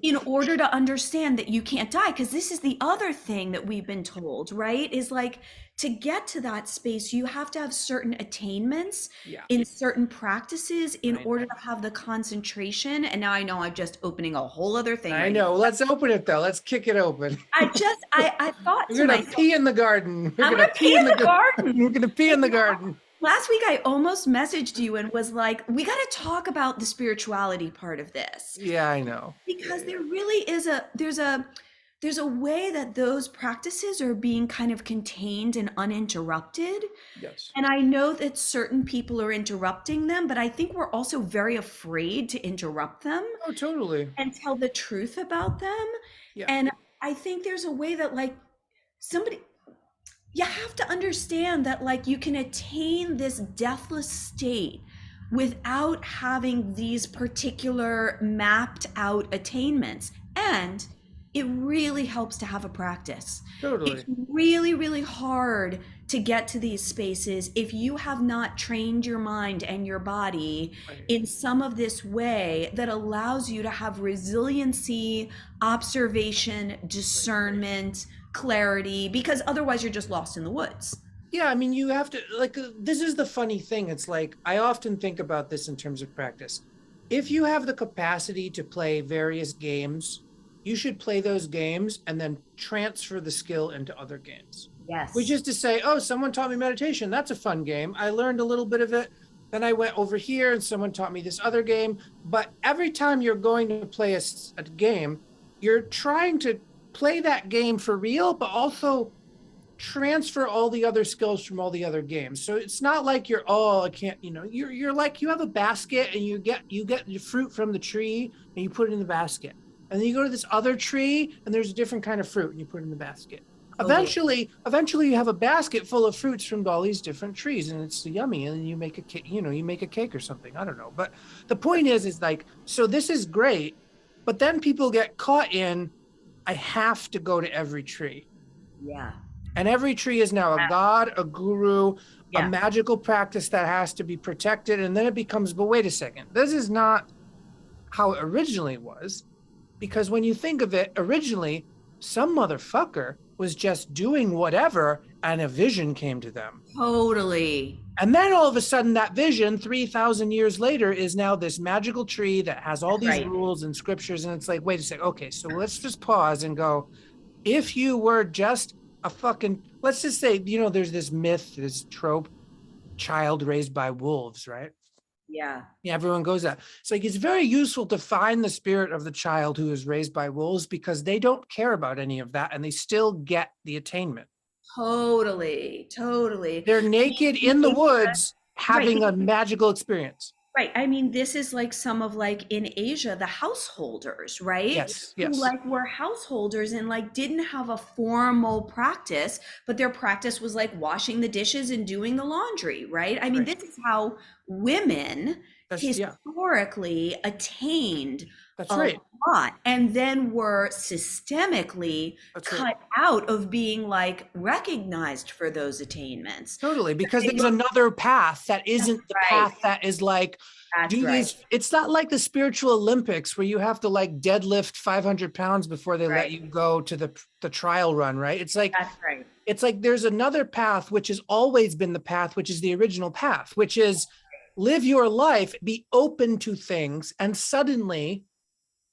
in order to understand that you can't die, because this is the other thing that we've been told, right, is like to get to that space you have to have certain attainments Yeah. in certain practices in I order know. to have the concentration. And now I know I'm just opening a whole other thing I right know. Let's open it though. Let's kick it open. I thought to We're gonna myself, pee in the garden. We're I'm gonna gonna pee in the garden. We're gonna pee in the garden. Last week I almost messaged you and was like, we got to talk about the spirituality part of this. Yeah, I know. Because there really is there's a way that those practices are being kind of contained and uninterrupted. Yes. And I know that certain people are interrupting them, but I think we're also very afraid to interrupt them Oh, totally. and tell the truth about them. Yeah. And I think there's a way that like somebody, you have to understand that like you can attain this deathless state without having these particular mapped out attainments. And it really helps to have a practice. It's Totally. really, really hard to get to these spaces if you have not trained your mind and your body Right. in some of this way that allows you to have resiliency, observation, discernment, clarity, because otherwise you're just lost in the woods. Yeah, I mean, you have to, like, this is the funny thing. It's like, I often think about this in terms of practice. If you have the capacity to play various games, you should play those games and then transfer the skill into other games. Yes. Which is to say, oh, someone taught me meditation. That's a fun game. I learned a little bit of it. Then I went over here and someone taught me this other game. But every time you're going to play a game, you're trying to play that game for real, but also transfer all the other skills from all the other games. So it's not like you're, oh, I can't, you know, you're like, you have a basket and you get your fruit from the tree and you put it in the basket. And then you go to this other tree and there's a different kind of fruit and you put it in the basket. Eventually you have a basket full of fruits from all these different trees and it's yummy. And then you make a cake, you know, you make a cake or something. I don't know. But the point is like, so this is great, but then people get caught in, I have to go to every tree. Yeah. And every tree is now a god, a guru, Yeah. a magical practice that has to be protected. And then it becomes, but wait a second, this is not how it originally was. Because when you think of it, originally, some motherfucker was just doing whatever and a vision came to them. Totally. And then all of a sudden that vision 3,000 years later is now this magical tree that has all these rules and scriptures. And it's like, wait a second. Okay, so let's just pause and go, if you were just a fucking, let's just say, you know, there's this myth, this trope, child raised by wolves, right? Yeah. Yeah, everyone goes that. It's like, it's very useful to find the spirit of the child who is raised by wolves because they don't care about any of that and they still get the attainment. Totally. Totally. They're naked in the woods having a magical experience. Right. I mean, this is like some of like in Asia, the householders, right? Yes, Who yes. like were householders and like didn't have a formal practice, but their practice was like washing the dishes and doing the laundry, right? I mean, Right. this is how women Yeah, historically attained that's a right. lot and then were systemically That's right. cut out of being like recognized for those attainments. Totally, because They there's look- another path that isn't the right. path that is like, That's do right. these, it's not like the spiritual Olympics where you have to like deadlift 500 pounds before they let Right. you go to the trial run, right? It's like, That's right. it's like there's another path, which has always been the path, which is the original path, which is live your life, be open to things, and suddenly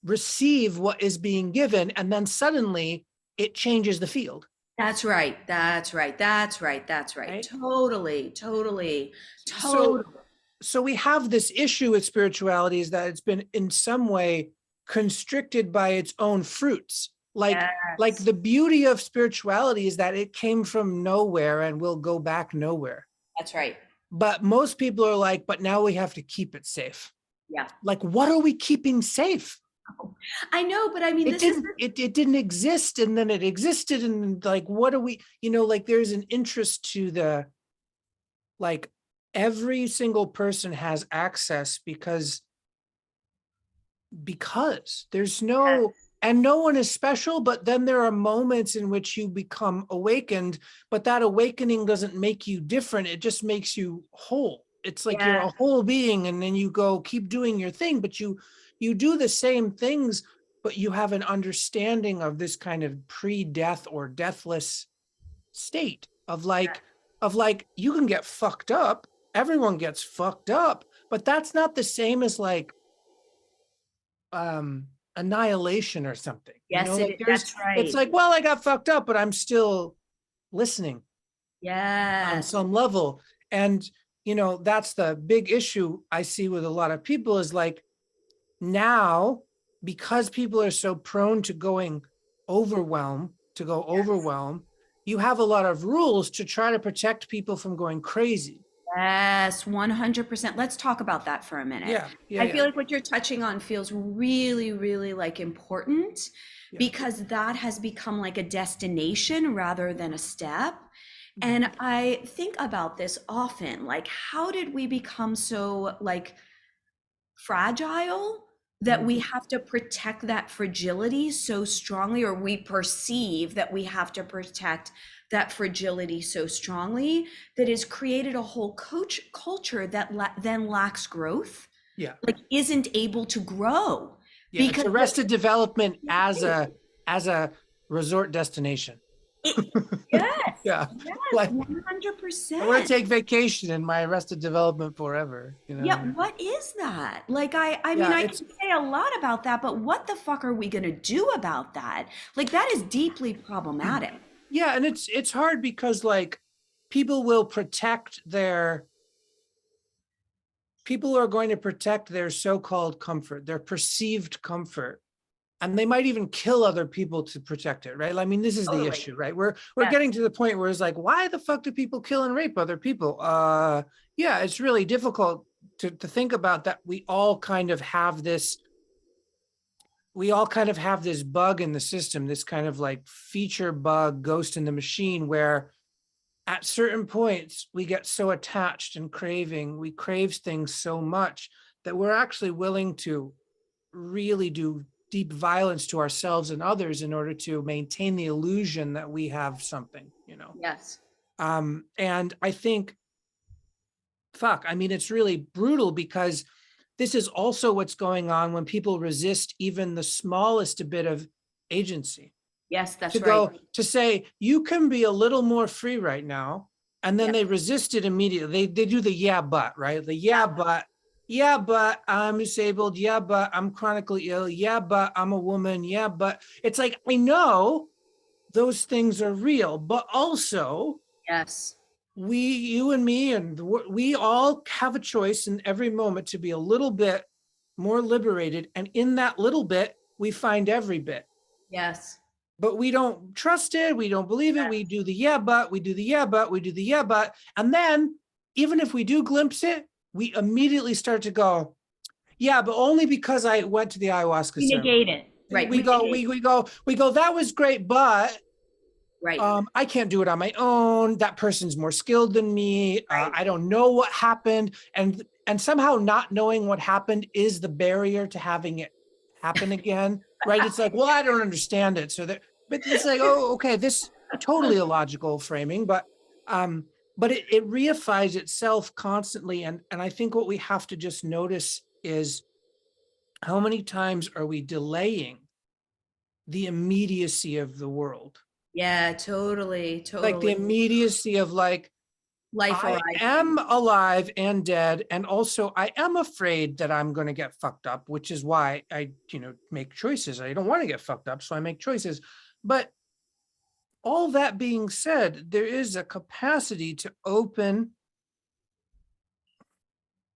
receive what is being given. And then suddenly it changes the field. That's right. That's right. That's right. That's right. Right? Totally. Totally. So, Totally. so we have this issue with spirituality is that it's been in some way constricted by its own fruits. Like Yes. the beauty of spirituality is that it came from nowhere and will go back nowhere. That's right. But most people are like, but now we have to keep it safe. Yeah. Like, what are we keeping safe? I know, but I mean, It didn't exist and then it existed. And like, what are we, you know, like there's an interest to the, like every single person has access because there's no, and no one is special, but then there are moments in which you become awakened, but that awakening doesn't make you different. It just makes you whole. It's like you're a whole being and then you go keep doing your thing, but you do the same things, but you have an understanding of this kind of pre-death or deathless state of like, you can get fucked up. Everyone gets fucked up, but that's not the same as like, annihilation or something. Yes, you know, like that's right. It's like, well, I got fucked up, but I'm still listening on Yes. some level. And, you know, that's the big issue I see with a lot of people is like now, because people are so prone to going overwhelm, you have a lot of rules to try to protect people from going crazy. Yes, 100%. Let's talk about that for a minute. I feel like what you're touching on feels really, really like important because that has become like a destination rather than a step. And I think about this often, like, how did we become so like fragile that we have to protect that fragility so strongly, or we perceive that we have to protect that fragility so strongly, that has created a whole culture that then lacks growth, like isn't able to grow. Because it's arrested development as a resort destination. Yes. Yes, like 100%. I want to take vacation in my arrested development forever. Yeah, what is that? Like, I mean, I can say a lot about that, but what the fuck are we going to do about that? Like, that is deeply problematic. Yeah, and it's hard because like people are going to protect their so-called comfort, their perceived comfort. And they might even kill other people to protect it, right? I mean, this is the issue, right? We're getting to the point where it's like, why the fuck do people kill and rape other people? Yeah, it's really difficult to think about that. We all kind of have this bug in the system, this kind of like feature bug, ghost in the machine, where at certain points we get so attached and we crave things so much that we're actually willing to really do deep violence to ourselves and others in order to maintain the illusion that we have something, Yes. And I think, I mean, it's really brutal because this is also what's going on when people resist even the smallest bit of agency. Yes, that's right. To say, you can be a little more free right now. And then they resist it immediately. They do the yeah, but, right? The yeah, but I'm disabled. Yeah, but I'm chronically ill. Yeah, but I'm a woman. Yeah, but it's like, I know those things are real, but also, yes, you and me, and we all have a choice in every moment to be a little bit more liberated. And in that little bit, we find every bit. Yes. But we don't trust it. We don't believe it. We do the yeah, but, we do the yeah, but, we do the yeah, but. And then even if we do glimpse it, we immediately start to go, yeah, but only because I went to the ayahuasca we ceremony. Negate it. Right. We go, that was great, but right. I can't do it on my own. That person's more skilled than me. I don't know what happened. And somehow not knowing what happened is the barrier to having it happen again. Right. It's like, well, I don't understand it. But it's like, oh, okay, this totally illogical framing, but it reifies itself constantly. And I think what we have to just notice is how many times are we delaying the immediacy of the world? Yeah, totally. Like the immediacy of like, life I am alive and dead. And also I am afraid that I'm going to get fucked up, which is why I, make choices. I don't want to get fucked up, so I make choices. But all that being said, there is a capacity to open.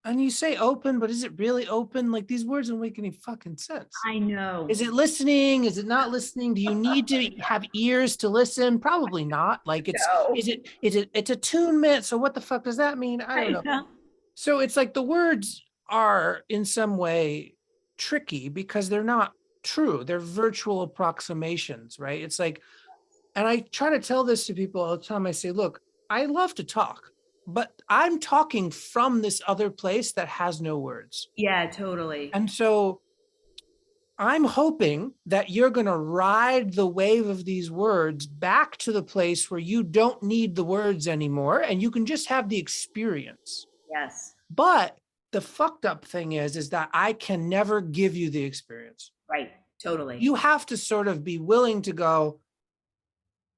And you say open, but is it really open? Like, these words don't make any fucking sense. I know. Is it listening? Is it not listening? Do you need to have ears to listen? Probably not. Like, it's attunement. So what the fuck does that mean? I don't know. So it's like the words are in some way tricky because they're not true. They're virtual approximations, right? It's like, and I try to tell this to people all the time. I say, look, I love to talk, but I'm talking from this other place that has no words. Yeah, totally. And so I'm hoping that you're going to ride the wave of these words back to the place where you don't need the words anymore and you can just have the experience. Yes. But the fucked up thing is that I can never give you the experience. Right. Totally. You have to sort of be willing to go,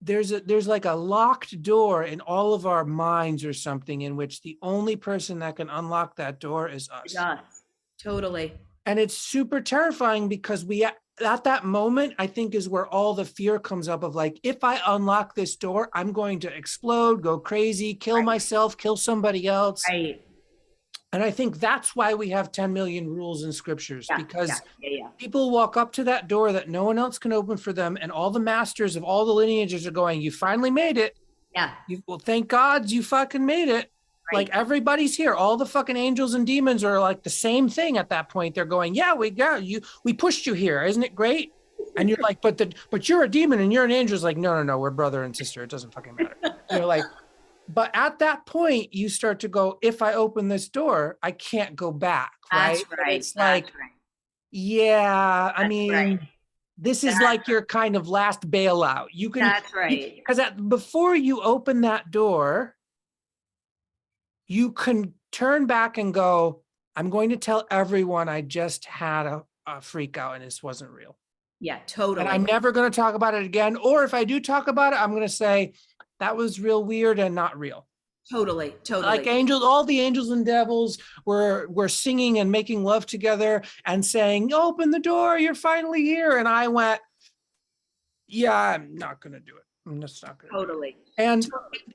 there's like a locked door in all of our minds or something in which the only person that can unlock that door is us. Yes, totally. And it's super terrifying because at that moment, I think is where all the fear comes up of like, if I unlock this door, I'm going to explode, go crazy, kill myself, kill somebody else. Right. And I think that's why we have 10 million rules in scriptures, Yeah, because yeah. people walk up to that door that no one else can open for them. And all the masters of all the lineages are going, you finally made it. Yeah, Well, thank God you fucking made it. right. Like everybody's here. All the fucking angels and demons are like the same thing at that point. They're going, yeah, we got you. We pushed you here. Isn't it great? And you're like, but you're a demon and you're an angel. It's like, no, we're brother and sister. It doesn't fucking matter. You're like, but at that point, you start to go, if I open this door, I can't go back, right? That's right. It's like, That's right. yeah, I That's mean, right. this is like your kind of last bailout. You can, That's right. because before you open that door, you can turn back and go, I'm going to tell everyone I just had a freak out and this wasn't real. Yeah, totally. And I'm never going to talk about it again. Or if I do talk about it, I'm going to say that was real weird and not real. Totally. Like angels, all the angels and devils were singing and making love together and saying, open the door, you're finally here. And I went, yeah, I'm not going to do it. I'm just not going to. Totally. And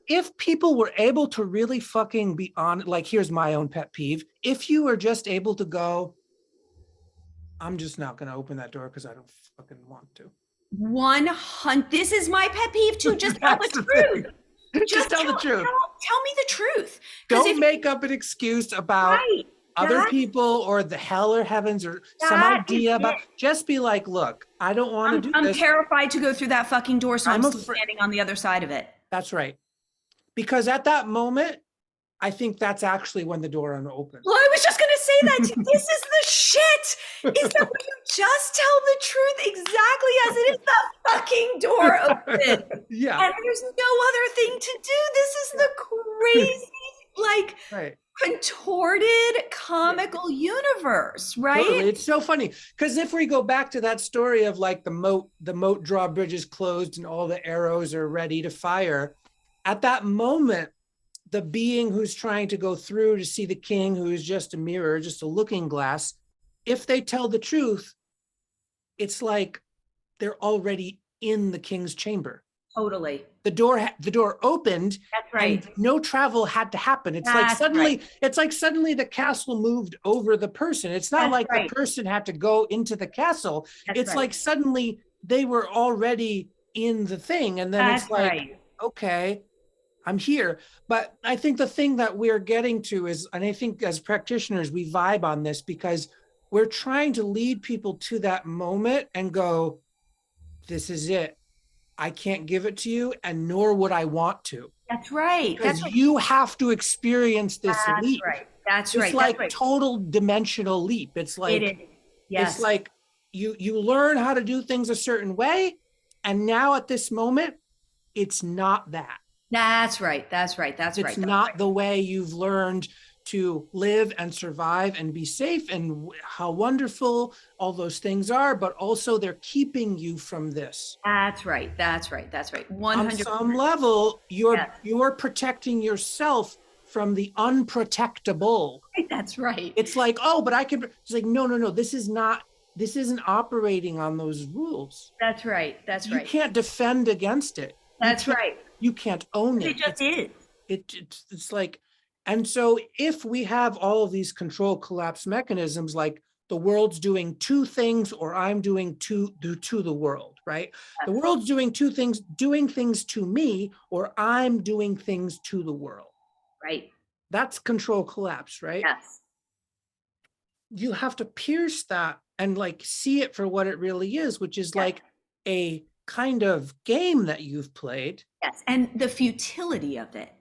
if people were able to really fucking be on, like, here's my own pet peeve. If you were just able to go, I'm just not going to open that door because I don't fucking want to. 100. This is my pet peeve too. Just tell the truth. Just tell the truth. Tell me the truth. Don't make up an excuse about other people or the hell or heavens or some idea about. Just be like, look, I don't want to do this. I'm terrified to go through that fucking door, so I'm still standing on the other side of it. That's right. Because at that moment, I think that's actually when the door opens. Well, I was just going to say that. This is the shit. Is that when you just tell the truth exactly as it is, the fucking door opens. Yeah. And there's no other thing to do. This is the crazy, contorted, comical universe, right? Totally. It's so funny. Because if we go back to that story of like the moat drawbridge is closed and all the arrows are ready to fire, at that moment, the being who's trying to go through to see the king, who is just a mirror, just a looking glass, if they tell the truth, it's like they're already in the king's chamber. Totally. The door opened. That's right. And no travel had to happen. It's like suddenly the castle moved over the person. It's not like the person had to go into the castle. It's like suddenly they were already in the thing. And then it's like, okay, I'm here. But I think the thing that we're getting to is, and I think as practitioners, we vibe on this because we're trying to lead people to that moment and go, this is it. I can't give it to you, and nor would I want to. That's right. Because you have to experience this leap. That's right. It's like total dimensional leap. It's like, it's like you learn how to do things a certain way, and now at this moment, it's not that. That's right. It's not the way you've learned to live and survive and be safe and how wonderful all those things are, but also they're keeping you from this. That's right. 100%. On some level, you're protecting yourself from the unprotectable. That's right. It's like, oh, but I can, it's like, no, this isn't operating on those rules. That's right. You can't defend against it. That's right. You can't own it. It just is. It's like, and so if we have all of these control collapse mechanisms, like the world's doing two things, or I'm doing to the world, right? The world's doing two things, doing things to me, or I'm doing things to the world. Right. That's control collapse, right? Yes. You have to pierce that and like see it for what it really is, which is like a kind of game that you've played. Yes, and the futility of it.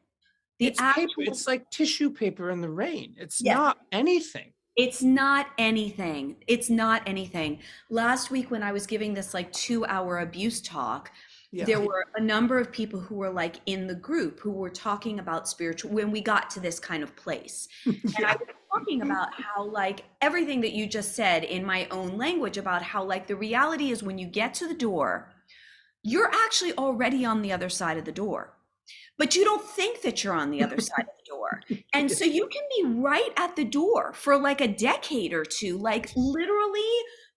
It's paper. It's like tissue paper in the rain. It's not anything. It's not anything. It's not anything. Last week when I was giving this like 2-hour abuse talk, there were a number of people who were like in the group who were talking about spiritual, when we got to this kind of place. And I was talking about how like everything that you just said in my own language about how like the reality is when you get to the door, you're actually already on the other side of the door, but you don't think that you're on the other side of the door. And so you can be right at the door for like a decade or two, like literally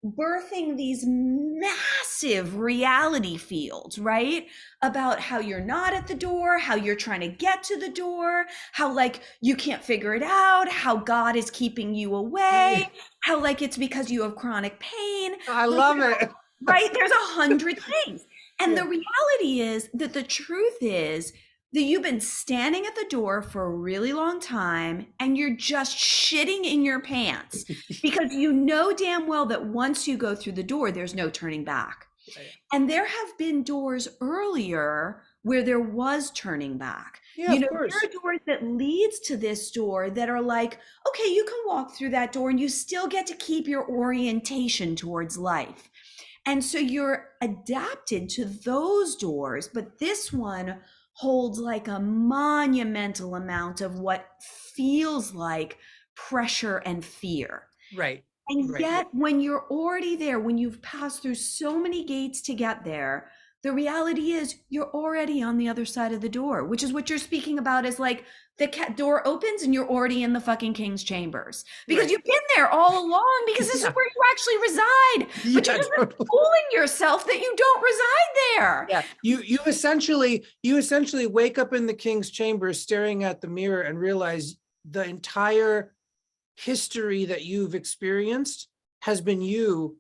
birthing these massive reality fields, right? About how you're not at the door, how you're trying to get to the door, how like you can't figure it out, how God is keeping you away, how like it's because you have chronic pain. I Like, love it. right? There's 100 things. And Yeah. the reality is that the truth is that you've been standing at the door for a really long time and you're just shitting in your pants because you know damn well that once you go through the door, there's no turning back. Right. And there have been doors earlier where there was turning back. Yeah, You of know, course. there are doors that leads to this door that are like, okay, you can walk through that door and you still get to keep your orientation towards life. And so you're adapted to those doors, but this one holds like a monumental amount of what feels like pressure and fear. Right. And Right. yet, when you're already there, when you've passed through so many gates to get there, the reality is you're already on the other side of the door, which is what you're speaking about is like the door opens and you're already in the fucking king's chambers because Right. you've been there all along because this is Yeah. where you actually reside. But Yeah, you're just totally. fooling yourself that you don't reside there. Yeah, you essentially wake up in the king's chamber staring at the mirror and realize the entire history that you've experienced has been you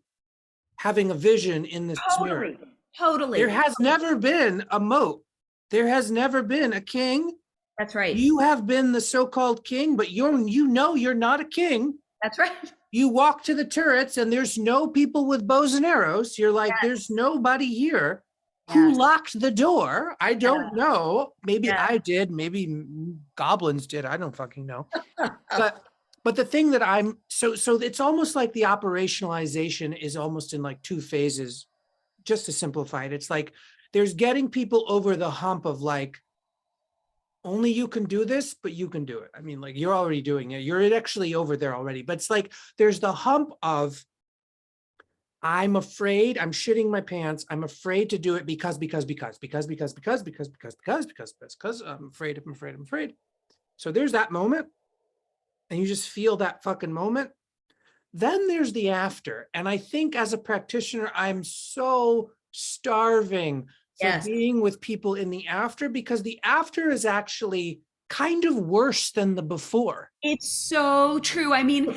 having a vision in this mirror. Totally. Totally. There has never been a moat. There has never been a king. That's right. You have been the so-called king, but you're not a king. That's right. You walk to the turrets and there's no people with bows and arrows. You're like, Yes. there's nobody here. Who Yes. locked the door? I don't know. Maybe Yeah. I did. Maybe goblins did. I don't fucking know. But the thing that so it's almost like the operationalization is almost in like two phases, just to simplify it. It's like there's getting people over the hump of like, only you can do this, but you can do it. I mean, like you're already doing it. You're actually over there already. But it's like there's the hump of I'm afraid, I'm shitting my pants. I'm afraid to do it because I'm afraid. So there's that moment. And you just feel that fucking moment. Then there's the after. And I think as a practitioner, I'm so starving for Yes. being with people in the after because the after is actually kind of worse than the before. It's so true. I mean,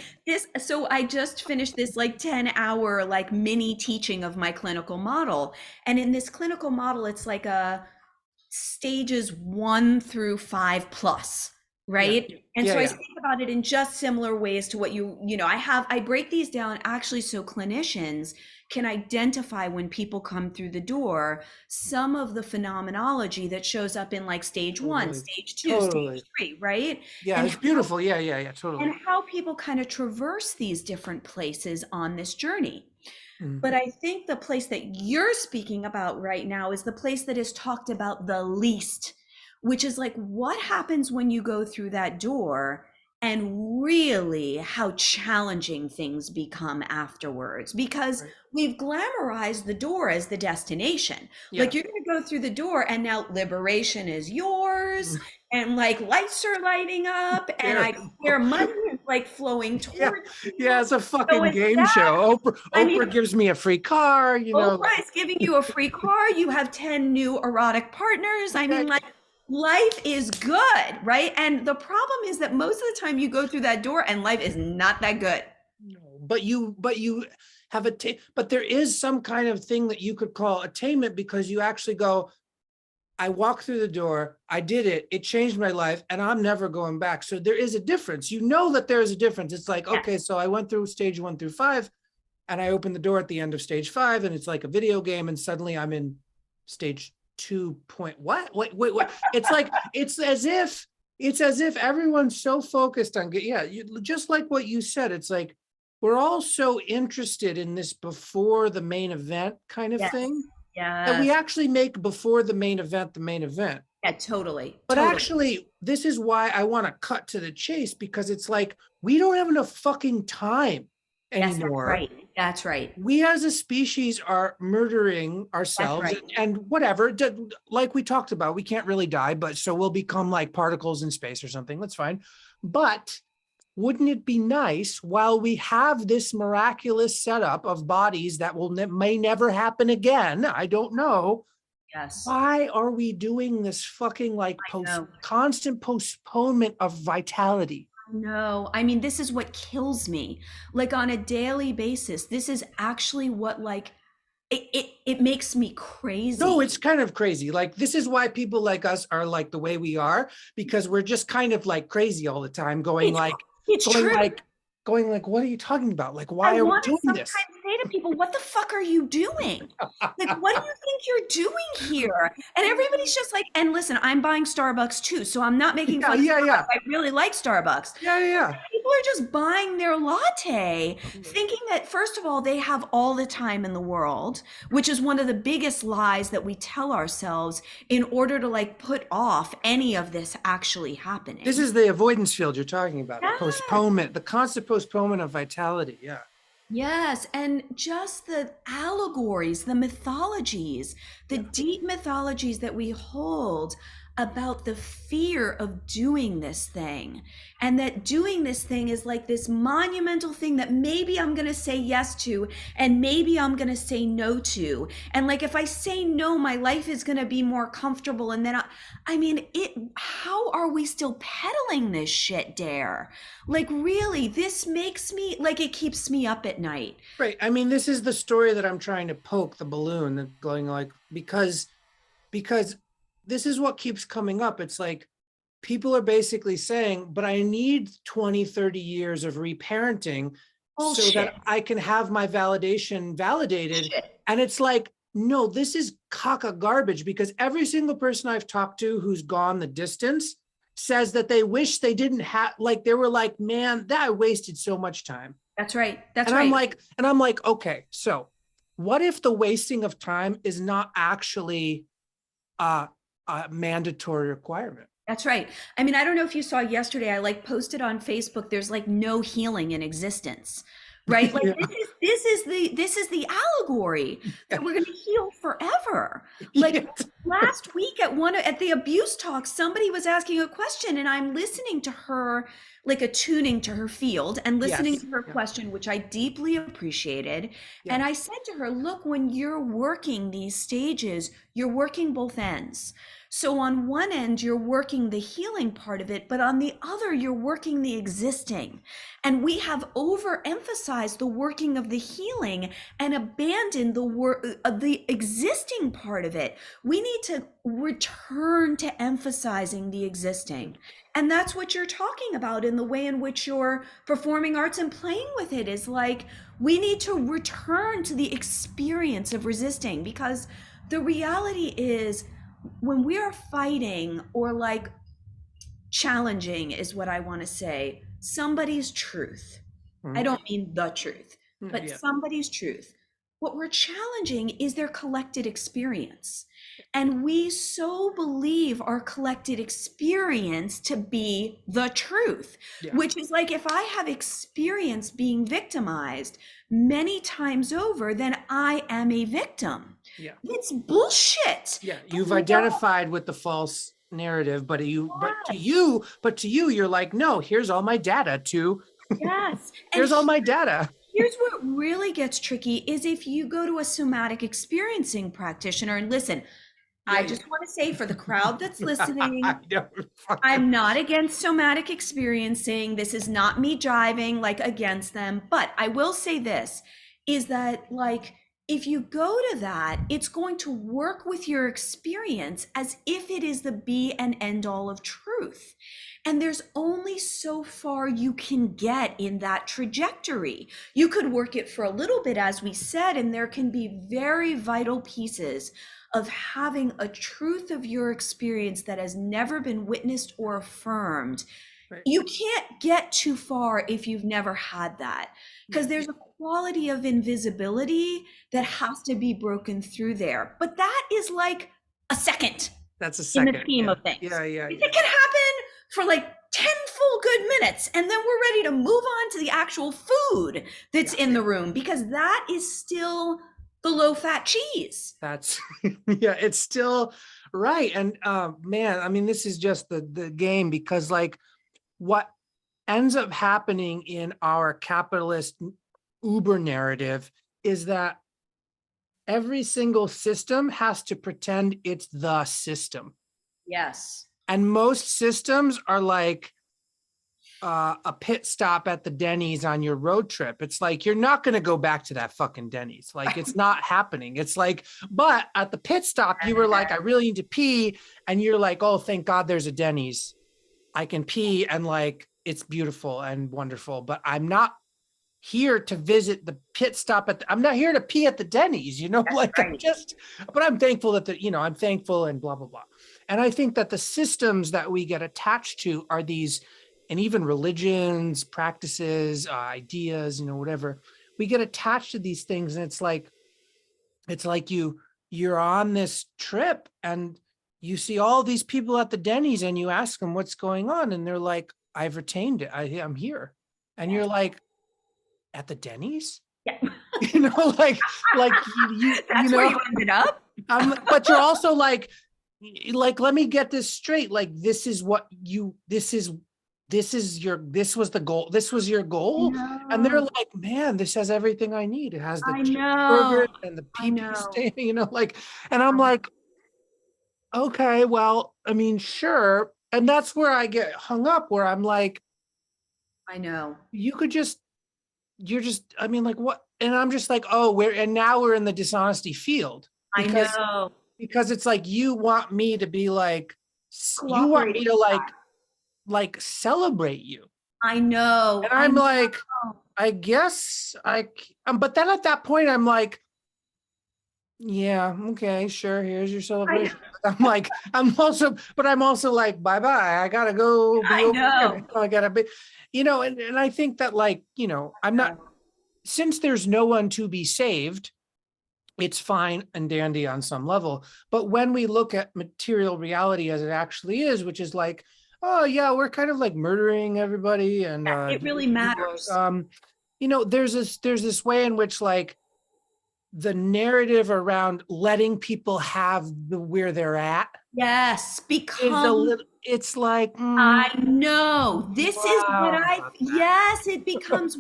so I just finished this like 10-hour like mini teaching of my clinical model. And in this clinical model, it's like a stages 1 through 5 plus. Right. Yeah. And Yeah, so I yeah. speak about it in just similar ways to what I break these down actually so clinicians can identify when people come through the door, some of the phenomenology that shows up in like stage 1, Totally. stage 2, Totally. stage 3, right? Yeah, And it's beautiful. Yeah, totally. and how people kind of traverse these different places on this journey. Mhm. But I think the place that you're speaking about right now is the place that is talked about the least, which is like what happens when you go through that door and really how challenging things become afterwards, because Right. we've glamorized the door as the destination. Yeah. Like you're going to go through the door and now liberation is yours and like lights are lighting up and I hear money is like flowing Yeah. towards you. Yeah, it's a fucking it's game that. show. Oprah I mean, gives me a free car, you know. Oprah is giving you a free car. You have 10 new erotic partners. I mean, like, life is good, right? And the problem is that most of the time you go through that door and life is not that good. No, but you have but there is some kind of thing that you could call attainment because you actually go, I walked through the door, I did it, it changed my life, and I'm never going back. So there is a difference. You know that there is a difference. It's like, Yeah. okay, so I went through stage 1 through 5, and I opened the door at the end of stage 5, and it's like a video game, and suddenly I'm in stage 2 point, what? Wait. It's like, it's as if everyone's so focused on, just like what you said, it's like, we're all so interested in this before the main event kind of Yes. thing. Yeah. That we actually make before the main event. Yeah, totally. But totally. actually, this is why I want to cut to the chase, because it's like, we don't have enough fucking time Yes, anymore. that's right. That's right. We as a species are murdering ourselves right. and whatever, like we talked about, we can't really die, but so we'll become like particles in space or something. That's fine. But wouldn't it be nice while we have this miraculous setup of bodies that may never happen again? I don't know. Yes. Why are we doing this fucking like No. constant postponement of vitality? No, I mean, this is what kills me. Like on a daily basis, this is actually what like it makes me crazy. No, it's kind of crazy. Like, this is why people like us are like the way we are, because we're just kind of like crazy all the time, going like, it's going true. like, going like, what are you talking about? Like, I why are we want to doing sometimes this? say to people, what the fuck are you doing? Like, what do you think you're doing here? And everybody's just like, and listen, I'm buying Starbucks too, so I'm not making Yeah, fun of yeah, Starbucks. yeah, I really like Starbucks. yeah, yeah. People are just buying their latte, thinking that, first of all, they have all the time in the world, which is one of the biggest lies that we tell ourselves in order to like put off any of this actually happening. This is the avoidance field you're talking about, Yes. postponement, the constant postponement of vitality. Yeah. Yes, and just the allegories, the mythologies, the deep mythologies that we hold about the fear of doing this thing. And that doing this thing is like this monumental thing that maybe I'm going to say yes to, and maybe I'm going to say no to. And like, if I say no, my life is going to be more comfortable. And then I mean, how are we still peddling this shit, Dare? Like, really, this makes me, like, it keeps me up at night. Right. I mean, this is the story that I'm trying to poke the balloon, that going like, because this is what keeps coming up. It's like, people are basically saying, but I need 20, 30 years of reparenting so that I can have my validation validated. And it's like, no, this is caca garbage, because every single person I've talked to who's gone the distance says that they wish they didn't have, like, they were like, man, that I wasted so much time. That's right. That's and right. I'm like, okay, so what if the wasting of time is not actually a mandatory requirement? That's right. I mean, I don't know if you saw yesterday, I like posted on Facebook, there's like no healing in existence, right? Like, Yeah. this is the allegory that we're going to heal forever. Like, Yeah. last week at the abuse talk, somebody was asking a question, and I'm listening to her, like attuning to her field and listening Yes. to her question, which I deeply appreciated. Yeah. And I said to her, look, when you're working these stages, you're working both ends. So on one end, you're working the healing part of it, but on the other, you're working the existing. And we have overemphasized the working of the healing and abandoned the work of the existing part of it. We need to return to emphasizing the existing. And that's what you're talking about in the way in which you're performing arts and playing with it, is like, we need to return to the experience of resisting, because the reality is, when we are fighting or like challenging, is what I want to say, somebody's truth. I don't mean the truth, but somebody's truth. What we're challenging is their collected experience. And we so believe our collected experience to be the truth, which is like, if I have experienced being victimized many times over, then I am a victim. Yeah. It's bullshit. Yeah. You've identified with the false narrative, but to you, you're like, no, here's all my data too. Yes. Here's all my data. Here's what really gets tricky is if you go to a somatic experiencing practitioner, and listen, I just want to say, for the crowd that's listening, I'm not against somatic experiencing. This is not me jiving like against them, but I will say this, is that like, if you go to that, it's going to work with your experience as if it is the be and end all of truth. And there's only so far you can get in that trajectory. You could work it for a little bit, as we said, and there can be very vital pieces of having a truth of your experience that has never been witnessed or affirmed. Right. You can't get too far if you've never had that, because there's a quality of invisibility that has to be broken through there. But that is like a second. That's a second. In the scheme of things. Yeah. It can happen for like 10 full good minutes, and then we're ready to move on to the actual food that's in the room, because that is still the low-fat cheese. That's it's still right. And man, I mean, this is just the game, because like, what ends up happening in our capitalist Uber narrative is that every single system has to pretend it's the system. Yes. And most systems are like a pit stop at the Denny's on your road trip. It's like, you're not going to go back to that fucking Denny's. Like, it's not happening. It's like, but at the pit stop, you were like, I really need to pee. And you're like, oh, thank God there's a Denny's. I can pee and like, it's beautiful and wonderful, but I'm not here to visit the pit stop I'm not here to pee at the Denny's, That's like right. but I'm thankful that I'm thankful and blah, blah, blah. And I think that the systems that we get attached to are these, and even religions, practices, ideas, whatever, we get attached to these things. And it's like you're on this trip and you see all these people at the Denny's and you ask them what's going on. And they're like, I've retained it. I'm here. And you're like, at the Denny's? Yeah. Like That's where you ended up. But you're also like, let me get this straight. Like, this was the goal. This was your goal. No. And they're like, man, this has everything I need. It has the cheeseburger and the pee stain, and I'm like, okay, well, I mean, sure. And that's where I get hung up, where I'm like, I know. I mean, like, what? And I'm just like, oh, now we're in the dishonesty field. I know. Because it's like, you want me to be like, you want me to like celebrate you. I know. And I'm like, I guess but then at that point, I'm like, yeah, okay, sure. Here's your celebration. I'm also like, bye-bye. I gotta go. I know. I gotta be, and I think that, like, I'm not, since there's no one to be saved, it's fine and dandy on some level. But when we look at material reality as it actually is, which is like, oh yeah, we're kind of like murdering everybody. And it really matters. There's this way in which, like, the narrative around letting people have where they're at. Yes, it's like, I know. This is what yes, it becomes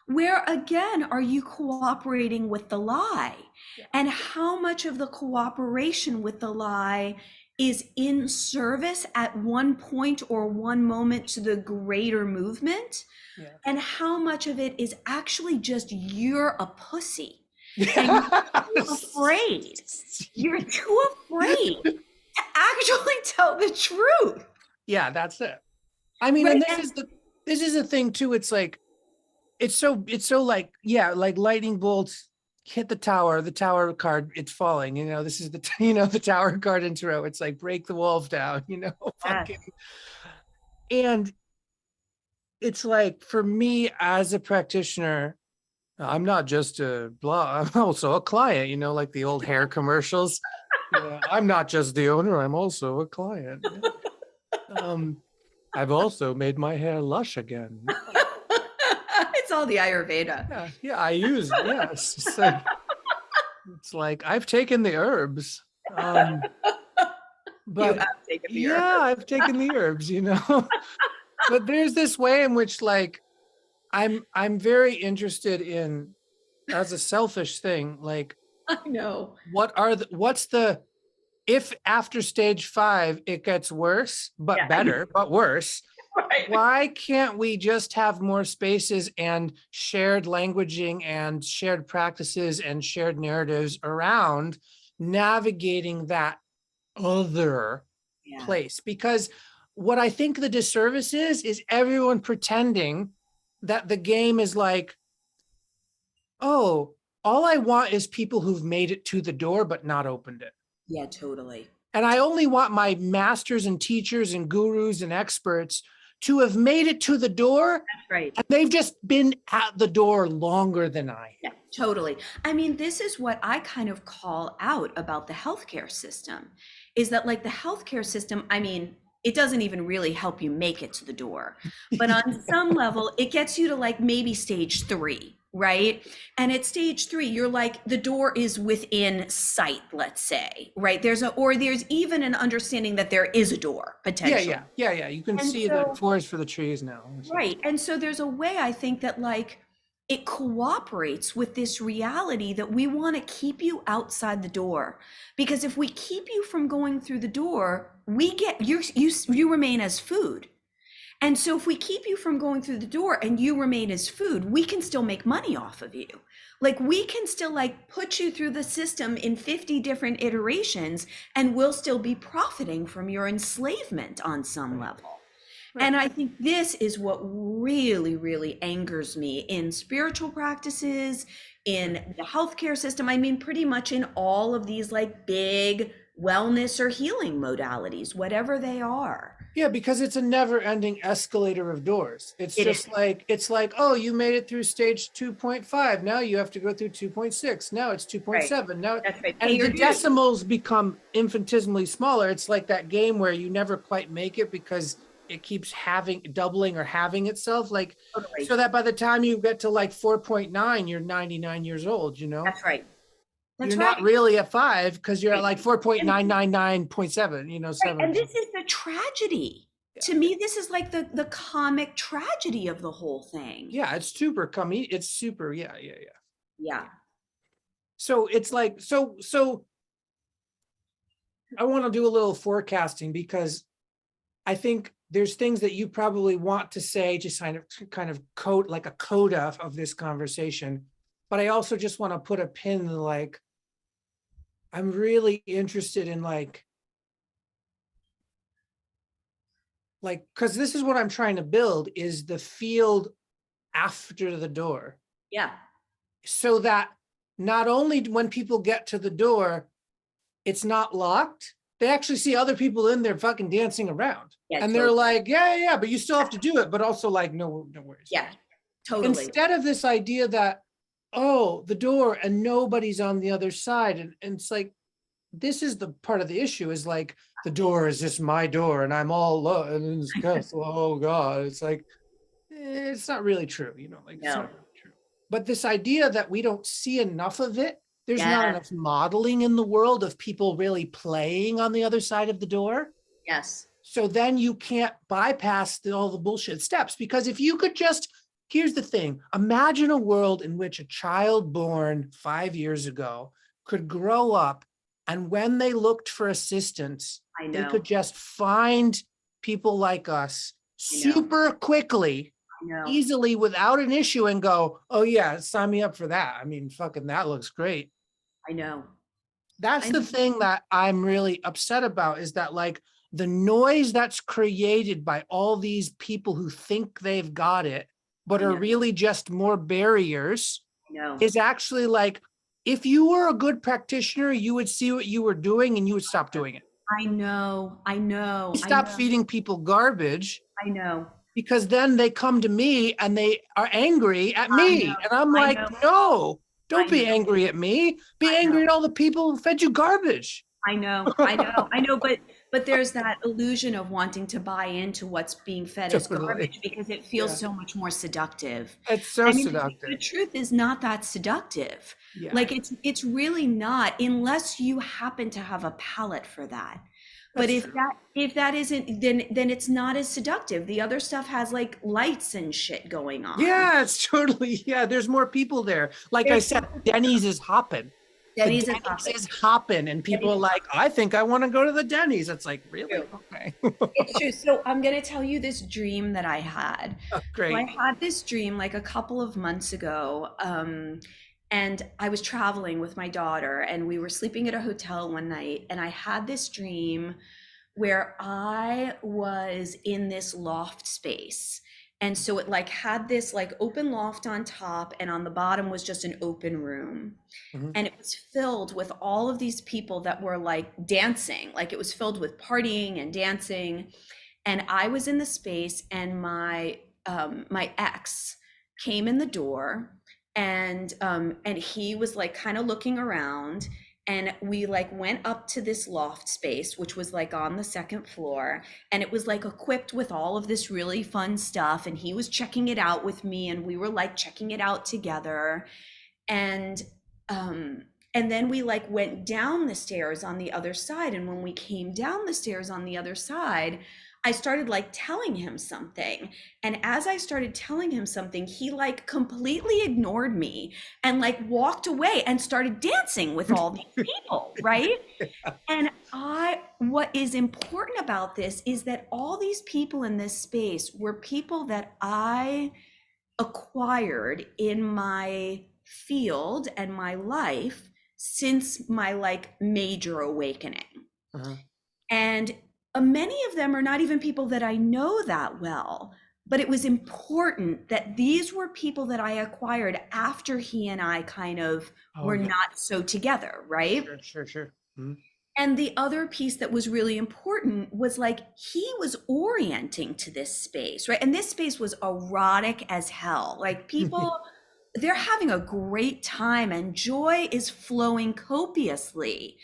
where again, are you cooperating with the lie? Yeah. And how much of the cooperation with the lie is in service at one point or one moment to the greater movement? Yeah. And how much of it is actually just, you're a pussy. And you're too afraid. You're too afraid to actually tell the truth. Yeah, that's it. I mean, right. And this is the thing too. It's like, it's so like, yeah, like lightning bolts hit the tower card, it's falling. This is the the tower card intro. It's like, break the walls down. Fucking. And it's like, for me as a practitioner, I'm not just a blah, I'm also a client, like the old hair commercials. I'm not just the owner, I'm also a client. I've also made my hair lush again. It's all the Ayurveda. Yeah, I use, yes. It's like, I've taken the herbs. But you have taken the herbs. I've taken the herbs, But there's this way in which, like, I'm very interested in, as a selfish thing, like, I know. If after stage 5, it gets worse, but better, but worse, right. Why can't we just have more spaces and shared languaging and shared practices and shared narratives around navigating that other place? Because what I think the disservice is everyone pretending that the game is like, oh, all I want is people who've made it to the door but not opened it. Yeah, totally. And I only want my masters and teachers and gurus and experts to have made it to the door. That's right. And they've just been at the door longer than I have. Yeah, totally. I mean, this is what I kind of call out about the healthcare system, is that, like, the healthcare system, I mean, it doesn't even really help you make it to the door, but on some level, it gets you to, like, maybe stage 3. right? And at stage 3, you're like, the door is within sight, let's say, right? There's even an understanding that there is a door Yeah, potentially. yeah, yeah, yeah. You can And see the so, forest for the trees now. right. And so there's a way I think that like it cooperates with this reality that we want to keep you outside the door. Because if we keep you from going through the door, we get you remain as food. And so if we keep you from going through the door and you remain as food, we can still make money off of you. Like we can still like put you through the system in 50 different iterations and we'll still be profiting from your enslavement on some level. Right. And I think this is what really, really angers me in spiritual practices, in the healthcare system. I mean, pretty much in all of these like big wellness or healing modalities, whatever they are. Yeah, because it's a never-ending escalator of doors. It's It just is. like, it's like, oh, you made it through stage 2.5. Now you have to go through 2.6. Now it's Right. 2.7. Now, That's right. Pay and your the dues. decimals become infinitesimally smaller. It's like that game where you never quite make it because it keeps having doubling or having itself. Like, Totally. so that by the time you get to like 4.9, you're 99 years old, you know? That's right. That's You're right. not really at 5 because you're at Right. like 4.999.7, you know, Right. 7. And this is the tragedy. Yeah. To me, this is like the comic tragedy of the whole thing. Yeah, it's super cummy. It's super, yeah, yeah, yeah. Yeah. So it's like, so I want to do a little forecasting because I think there's things that you probably want to say, just kind of code like a coda of this conversation. But I also just want to put a pin in like, I'm really interested in like, because this is what I'm trying to build is the field after the door. Yeah. So that not only when people get to the door, it's not locked. They actually see other people in there fucking dancing around. Yeah, And they're totally. like, yeah, yeah, yeah, but you still have to do it. But also like, no, no worries. Yeah. Totally. Instead of this idea that, oh, the door and nobody's on the other side. And it's like, this is the part of the issue is like, the door is just my door and I'm all alone in this castle. Oh God. It's like, it's not really true, you know, like it's No. not really true. But this idea that we don't see enough of it, there's not Yes. enough modeling in the world of people really playing on the other side of the door. Yes. So then you can't bypass all the bullshit steps because if you could just, here's the thing, imagine a world in which a child born 5 years ago could grow up and when they looked for assistance, I they know. could just find people like us super quickly, I know. easily without an issue and go, oh yeah, sign me up for that. I mean, fucking that looks great. I know. That's I the know. thing that I'm really upset about is that like the noise that's created by all these people who think they've got it, but I are know. really just more barriers I know. is actually like, if you were a good practitioner, you would see what you were doing and you would stop doing it. I know. I know. You I stop know. feeding people garbage I know. because then they come to me and they are angry at I me. know. And I'm I like, know. no, don't I be know. angry at me. Be I angry know. at all the people who fed you garbage. I know. I know. I know. But there's that illusion of wanting to buy into what's being fed as Totally. garbage because it feels Yeah. so much more seductive. It's so I mean, seductive. the truth is not that seductive. Yeah. Like it's really not unless you happen to have a palate for that. But That's true. if that isn't, then it's not as seductive. The other stuff has like lights and shit going on. Yeah, it's totally, yeah, there's more people there. Like I said, Denny's is hopping. Denny's The is Denny's hopping. is hopping and people are like, I think I want to go to the Denny's. It's like, really? True. Okay. It's true. So I'm gonna tell you this dream that I had. Oh, So great. I had this dream like a couple of months ago. And I was traveling with my daughter and we were sleeping at a hotel one night and I had this dream where I was in this loft space. And so it like had this like open loft on top and on the bottom was just an open room. Mhm. And it was filled with all of these people that were like dancing. Like it was filled with partying and dancing. And I was in the space and my ex came in the door and he was like kind of looking around And we like went up to this loft space, which was like on the second floor, and it was like equipped with all of this really fun stuff. And he was checking it out with me, and we were like checking it out together. And um and then we like went down the stairs on the other side, and when we came down the stairs on the other side, I started like telling him something. And as I started telling him something, he like completely ignored me and like walked away and started dancing with all these people, right? And what is important about this is that all these people in this space were people that I acquired in my field and my life since my like major awakening. Uh-huh. And many of them are not even people that I know that well, but it was important that these were people that I acquired after he and I kind of were yeah. not so together, right? Sure. Mhm. And the other piece that was really important was like he was orienting to this space, right? And this space was erotic as hell. Like people, they're having a great time and joy is flowing copiously.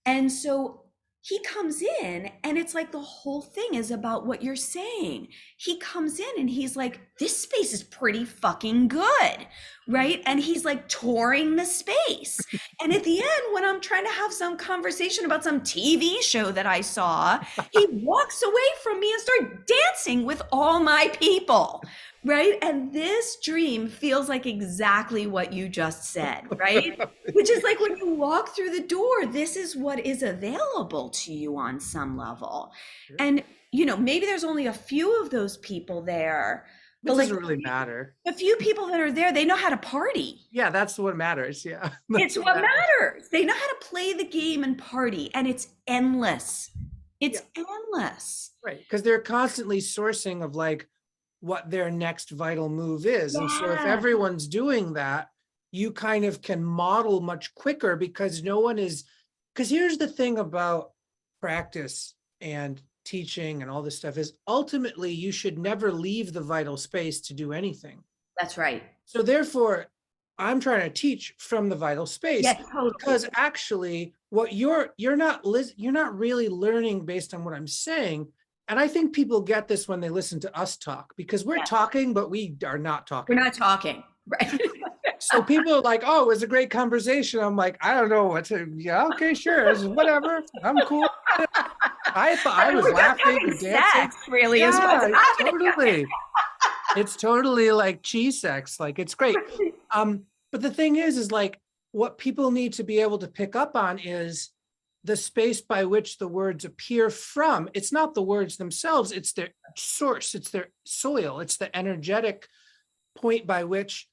And so he comes in and it's like the whole thing is about what you're saying. He comes in and he's like, this space is pretty fucking good, right? And he's like touring the space. And at the end, when I'm trying to have some conversation about some TV show that I saw, he walks away from me and starts dancing with all my people, right? And this dream feels like exactly what you just said, right? Which is like when you walk through the door, this is what is available to you on some level. Sure. And, you know, maybe there's only a few of those people there, It but like doesn't really matter. the few people that are there, they know how to party. Yeah, that's what matters. Yeah. It's what matters. They know how to play the game and party, and it's endless. It's endless. Right. Because they're constantly sourcing of like what their next vital move is. And so if Yeah. everyone's doing that, you kind of can model much quicker because no one is, because here's the thing about practice and teaching and all this stuff is ultimately you should never leave the vital space to do anything. That's right. So therefore, I'm trying to teach from the vital space Yeah, totally. because actually what you're not really learning based on what I'm saying. And I think people get this when they listen to us talk because we're talking, but we are not talking. We're not talking, right? So people are like, oh, it was a great conversation. I'm like, I don't know what to, yeah, okay, sure, whatever, I'm cool. I thought I was laughing and dancing. Sex really is what's happening. Totally. It's totally like cheese sex, like it's great. But the thing is like what people need to be able to pick up on is the space by which the words appear from. It's not the words themselves, it's their source, it's their soil, it's the energetic point by which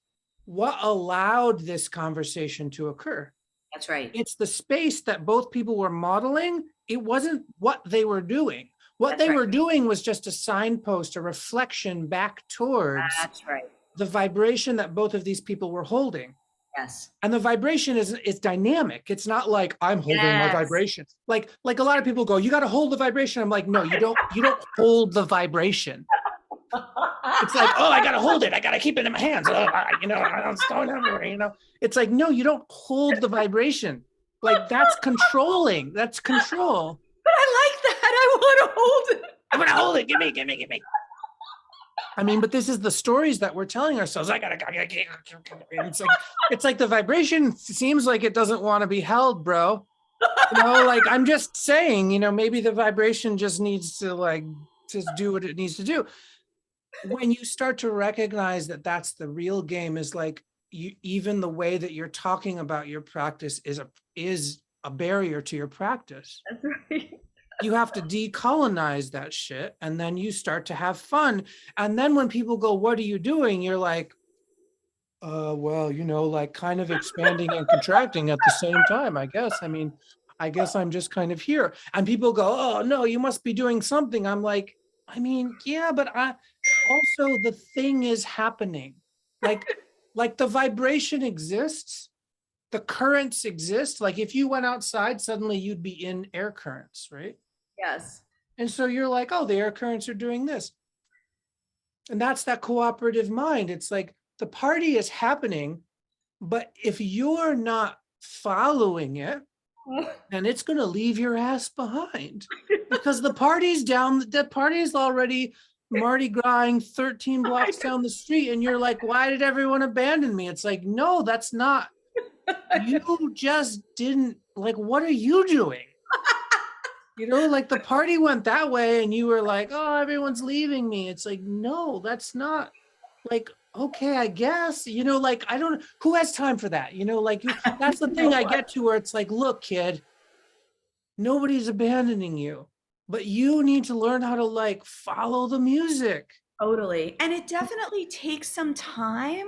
what allowed this conversation to occur. That's right. It's the space that both people were modeling. It wasn't what they were doing. What they were doing was just a signpost, a reflection back towards the vibration that both of these people were holding. Yes. And the vibration is dynamic. It's not like I'm holding my vibration. Like a lot of people go, you got to hold the vibration. I'm like, no, you don't hold the vibration. It's like, oh, I got to hold it. I got to keep it in my hands. It's going everywhere, It's like, no, you don't hold the vibration. Like that's controlling. That's control. But I like that. I want to hold it. I'm going to hold it. Give me. I mean, but this is the stories that we're telling ourselves. It's like the vibration seems like it doesn't want to be held, bro. Like I'm just saying, maybe the vibration just needs to like just do what it needs to do. When you start to recognize that that's the real game is like even the way that you're talking about your practice is a barrier to your practice. That's right. You have to decolonize that shit and then you start to have fun. And then when people go, what are you doing? You're like, well, like kind of expanding and contracting at the same time, I guess. I mean, I guess I'm just kind of here. And people go, oh no, you must be doing something. I'm like, I mean, yeah, but also the thing is happening. Like the vibration exists. The currents exist. Like if you went outside, suddenly you'd be in air currents, right? Yes. And so you're like, oh, the air currents are doing this. And that's that cooperative mind. It's like the party is happening, but if you're not following it, and it's going to leave your ass behind because the party is already Mardi Gras 13 blocks down the street. And you're like, why did everyone abandon me? It's like, no, that's not, you just didn't, like, what are you doing? You know, like the party went that way and you were like, oh, everyone's leaving me. It's like, no, that's not, like, okay, I guess, you know, like, I don't, who has time for that? You know, like that's the thing I get to where it's like, look, kid, nobody's abandoning you, but you need to learn how to like follow the music. Totally. And it definitely takes some time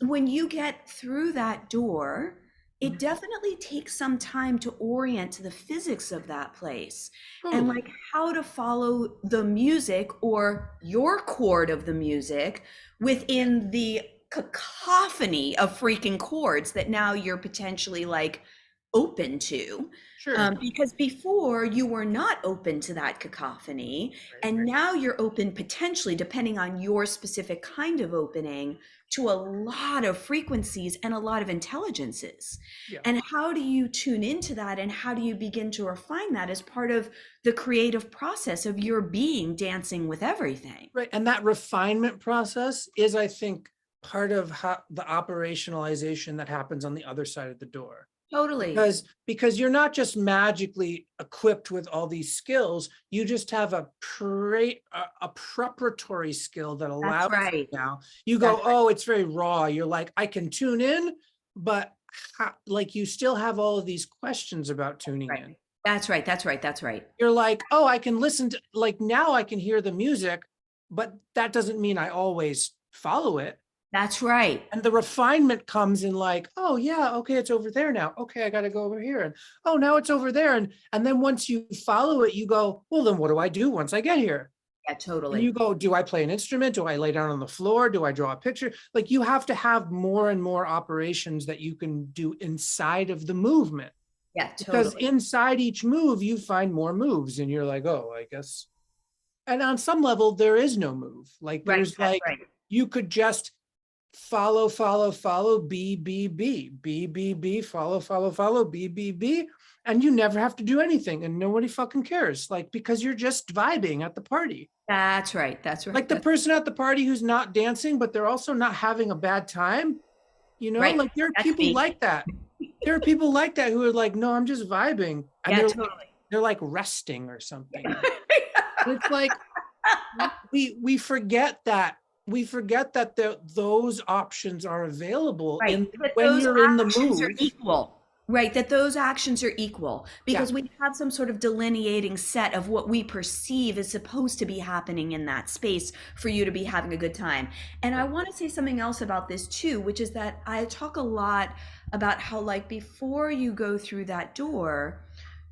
when you get through that door. It definitely takes some time to orient to the physics of that place and Totally. like how to follow the music or your chord of the music within the cacophony of freaking chords that now you're potentially like open to. Sure. Because before you were not open to that cacophony, and now you're open potentially, depending on your specific kind of opening, to a lot of frequencies and a lot of intelligences. Yeah. And how do you tune into that, and how do you begin to refine that as part of the creative process of your being dancing with everything? Right. And that refinement process is, I think, part of how the operationalization that happens on the other side of the door. Totally. Because you're not just magically equipped with all these skills, you just have a preparatory skill that allows That's right. you now. You go, That's right. oh, it's very raw. You're like, I can tune in, but like you still have all of these questions about tuning Right. in. That's right. That's right. That's right. You're like, oh, I can listen to, like, now I can hear the music, but that doesn't mean I always follow it. That's right. And the refinement comes in like, oh yeah, okay, it's over there now. Okay, I got to go over here. And oh, now it's over there. And then once you follow it, you go, well, then what do I do once I get here? Yeah, And totally. you go, do I play an instrument? Do I lay down on the floor? Do I draw a picture? Like you have to have more and more operations that you can do inside of the movement. Yeah, Because totally. inside each move, you find more moves and you're like, oh, I guess. And on some level, there is no move. Like Right. there's That's like, right. you could just follow, B, B, B, B, B, B, follow, B, B, B. And you never have to do anything and nobody fucking cares. Like, because you're just vibing at the party. That's right. That's right. Like the That's person at the party who's not dancing, but they're also not having a bad time. You know, right. like there are That's people me. like that. There are people like that who are like, no, I'm just vibing. And Yeah, totally. they're like resting or something. And it's like, we forget that those options are available Right. That when those you're in the actions are move. equal. Right. That those actions are equal Yeah, because we have some sort of delineating set of what we perceive is supposed to be happening in that space for you to be having a good time. And I want to say something else about this too, which is that I talk a lot about how, like, before you go through that door,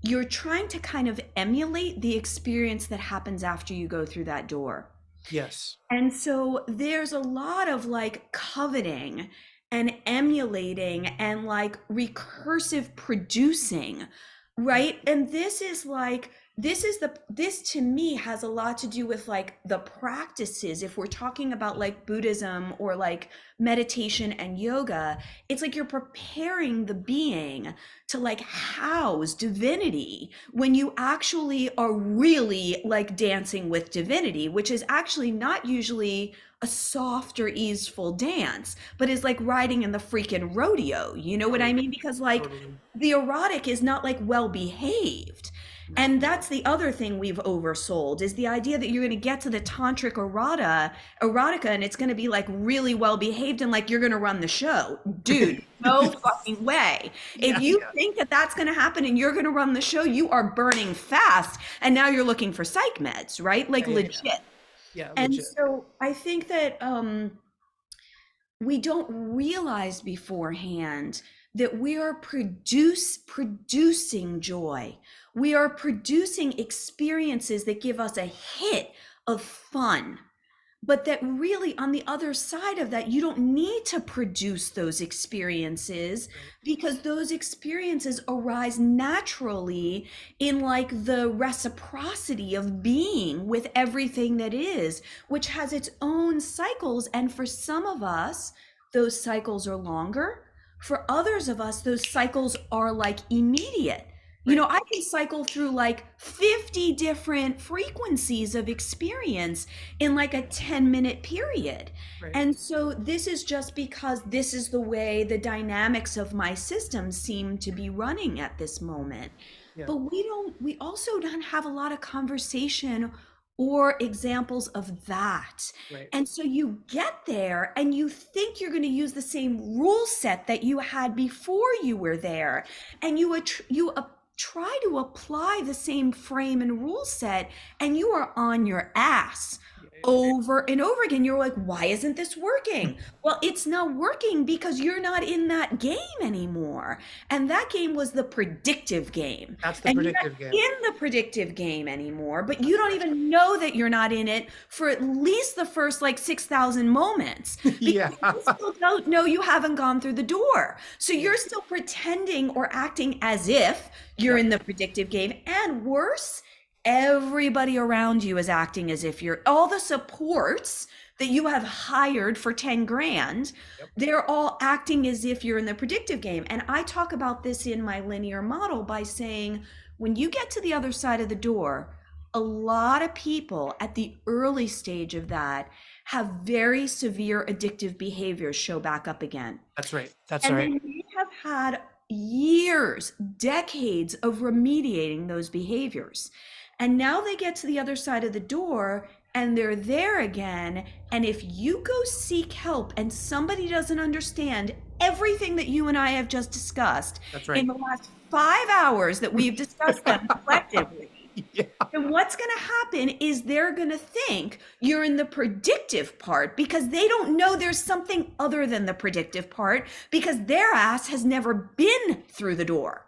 you're trying to kind of emulate the experience that happens after you go through that door. yes, And so there's a lot of like coveting and emulating and like recursive producing, right? And this is like, this to me has a lot to do with like the practices. If we're talking about like Buddhism or like meditation and yoga, it's like you're preparing the being to like house divinity when you actually are really like dancing with divinity, which is actually not usually a soft or easeful dance, but is like riding in the freaking rodeo. You know what I mean? Because like totally. the erotic is not like well behaved. And that's the other thing we've oversold is the idea that you're going to get to the tantric erotica and it's going to be like really well behaved and like you're going to run the show. Dude, no fucking way. If you think that that's going to happen and you're going to run the show, you are burning fast. And now you're looking for psych meds, right? Like legit. Yeah, And legit. so I think that we don't realize beforehand that we are producing joy. We are producing experiences that give us a hit of fun. But that really on the other side of that, you don't need to produce those experiences because those experiences arise naturally in like the reciprocity of being with everything that is, which has its own cycles. And for some of us, those cycles are longer. For others of us, those cycles are like immediate. You know, I can cycle through like 50 different frequencies of experience in like a 10-minute period. Right. And so this is just because this is the way the dynamics of my system seem to be running at this moment. Yeah. But we also don't have a lot of conversation or examples of that. Right. And so you get there and you think you're going to use the same rule set that you had before you were there. And you try to apply the same frame and rule set, and you are on your ass over and over again. You're like, why isn't this working? Well, it's not working because you're not in that game anymore. And that game was the predictive game. That's the And predictive you're game. not in the predictive game anymore, but you don't even know that you're not in it for at least the first like 6,000 moments. Yeah. You still don't know you haven't gone through the door. So you're still pretending or acting as if you're in the predictive game. And worse, everybody around you is acting as if you're all the supports that you have hired for 10 grand. They're all acting as if you're in the predictive game. And I talk about this in my linear model by saying, when you get to the other side of the door, a lot of people at the early stage of that have very severe addictive behaviors show back up again. That's right. That's And right. then they have had years, decades of remediating those behaviors. And now they get to the other side of the door and they're there again. And if you go seek help and somebody doesn't understand everything that you and I have just discussed That's right. in the last 5 hours that we've discussed them collectively, Yeah. then what's going to happen is they're going to think you're in the predictive part because they don't know there's something other than the predictive part because their ass has never been through the door.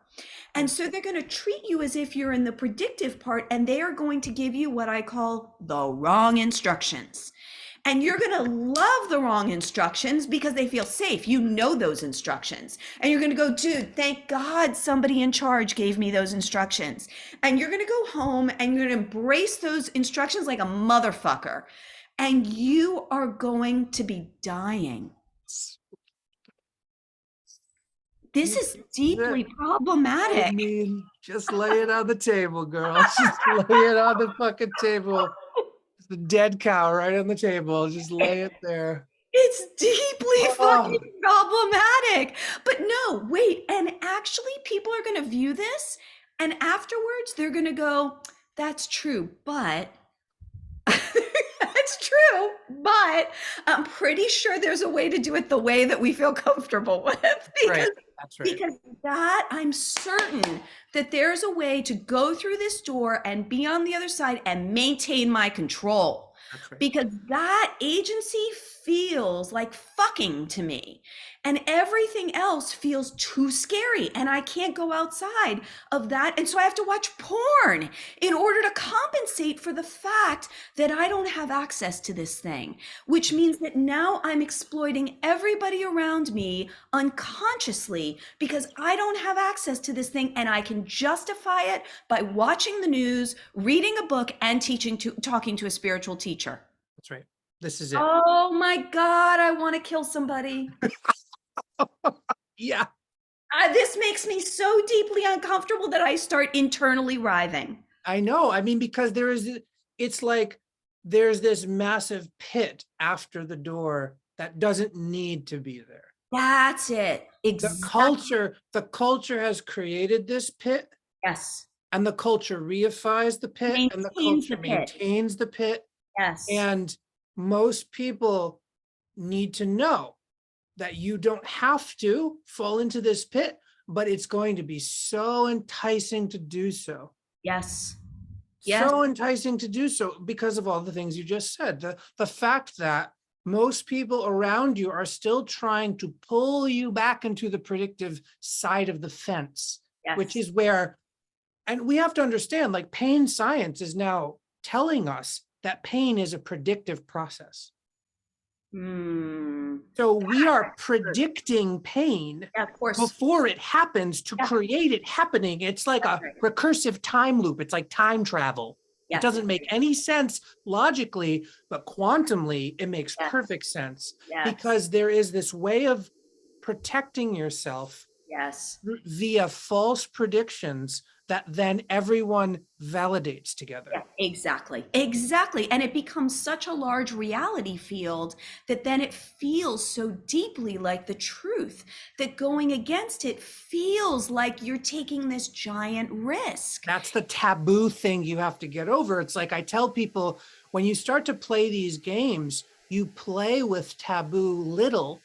And so they're going to treat you as if you're in the predictive part, and they are going to give you what I call the wrong instructions. And you're going to love the wrong instructions because they feel safe. You know those instructions. And you're going to go, dude, thank God somebody in charge gave me those instructions. And you're going to go home and you're going to embrace those instructions like a motherfucker. And you are going to be dying. This is deeply problematic. I mean, just lay it on the table, girl. Just lay it on the fucking table. It's the dead cow right on the table. Just lay it there. It's deeply fucking problematic. But no, wait. And actually, people are going to view this, and afterwards, they're going to go, that's true, but that's true, but I'm pretty sure there's a way to do it the way that we feel comfortable with. Because, That's right. Because that I'm certain that there's a way to go through this door and be on the other side and maintain my control. That's right. Because that agency feels like fucking to me. And everything else feels too scary. And I can't go outside of that. And so I have to watch porn in order to compensate for the fact that I don't have access to this thing, which means that now I'm exploiting everybody around me unconsciously because I don't have access to this thing. And I can justify it by watching the news, reading a book, and talking to a spiritual teacher. That's right. This is it. Oh my God, I want to kill somebody. Yeah. This makes me so deeply uncomfortable that I start internally writhing. I know. I mean, because it's like there's this massive pit after the door that doesn't need to be there. That's it. Exactly. The culture has created this pit. Yes. And the culture reifies the pit, and the culture maintains the pit. Yes. And most people need to know that you don't have to fall into this pit, but it's going to be so enticing to do so. Yes. So enticing to do so because of all the things you just said. The fact that most people around you are still trying to pull you back into the predictive side of the fence, which is where, and we have to understand, like, pain science is now telling us that pain is a predictive process. So we are predicting pain before it happens to create it happening. It's like a recursive time loop. It's like time travel. It doesn't make any sense logically, but quantumly, it makes perfect sense because there is this way of protecting yourself Yes. via false predictions that then everyone validates together. Yeah, exactly. Exactly. And it becomes such a large reality field that then it feels so deeply like the truth that going against it feels like you're taking this giant risk. That's the taboo thing you have to get over. It's like I tell people, when you start to play these games, you play with taboo little,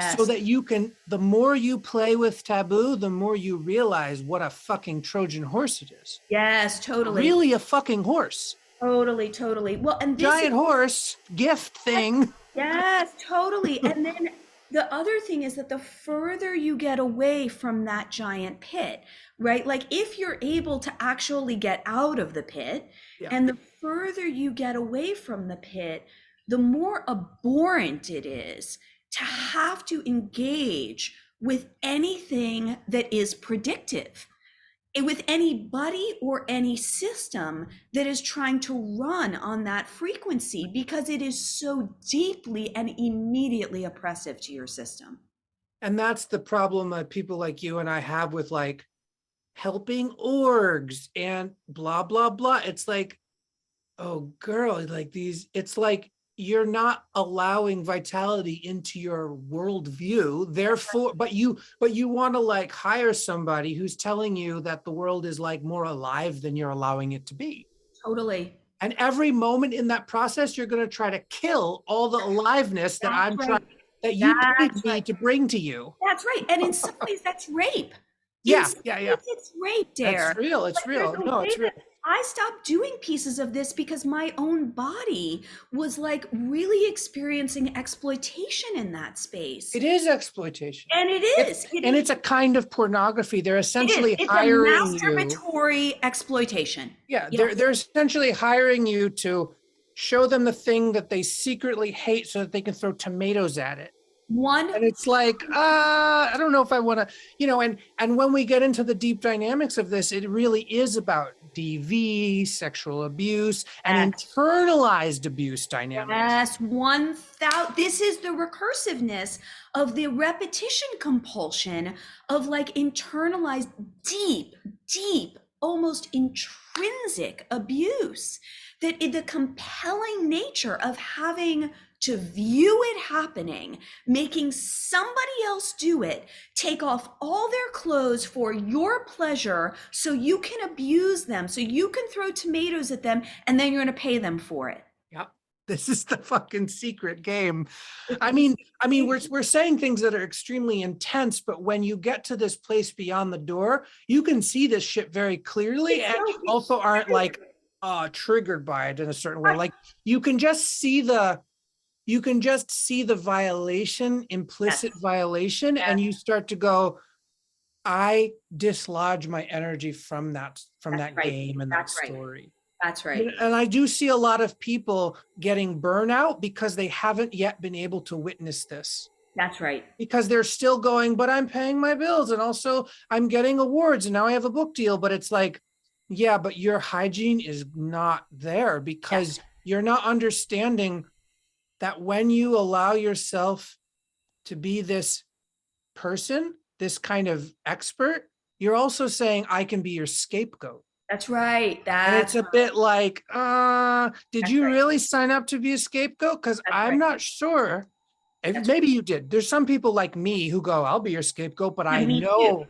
so Yes. that you can, the more you play with taboo, the more you realize what a fucking Trojan horse it is. Yes, totally. Really a fucking horse. Totally, totally. Well, and this Giant horse gift thing. yes, totally. And then the other thing is that the further you get away from that giant pit, right? Like if you're able to actually get out of the pit, Yeah. and the further you get away from the pit, the more abhorrent it is to have to engage with anything that is predictive, with anybody or any system that is trying to run on that frequency, because it is so deeply and immediately oppressive to your system. And that's the problem that people like you and I have with like helping orgs and blah, blah, blah. It's like, oh girl, like these, it's like you're not allowing vitality into your worldview. Therefore, but you want to like hire somebody who's telling you that the world is like more alive than you're allowing it to be. Totally. And every moment in that process, you're going to try to kill all the aliveness that I'm trying, that you paid me to bring to you. That's right. And in some ways, that's rape. Yeah. It's rape, Dare. That's real. It's real. No, it's real. I stopped doing pieces of this because my own body was like really experiencing exploitation in that space. It is exploitation. And it is. It's a kind of pornography. They're essentially it's hiring a masturbatory exploitation. Yeah, they're essentially hiring you to show them the thing that they secretly hate so that they can throw tomatoes at it. And it's like, I don't know if I want to, you know, and when we get into the deep dynamics of this, it really is about DV, sexual abuse, and internalized abuse dynamics. Yes, 1,000. This is the recursiveness of the repetition compulsion of like internalized, deep, almost intrinsic abuse. That the compelling nature of having to view it happening, making somebody else do it, take off all their clothes for your pleasure so you can abuse them, so you can throw tomatoes at them, and then you're going to pay them for it. Yep. This is the fucking secret game. I mean, we're saying things that are extremely intense, but when you get to this place beyond the door, you can see this shit very clearly, and you also aren't like triggered by it in a certain way. Like you can just see the violation, implicit violation, and you start to go, I dislodge my energy from that game and that story. That's right. And I do see a lot of people getting burnout because they haven't yet been able to witness this. That's right. Because they're still going, but I'm paying my bills and also I'm getting awards and now I have a book deal, but it's like, yeah, but your hygiene is not there because you're not understanding that when you allow yourself to be this person, this kind of expert, you're also saying, I can be your scapegoat. That's right. And it's a bit like, did you really sign up to be a scapegoat? Because I'm not sure. Maybe you did. There's some people like me who go, I'll be your scapegoat, but I know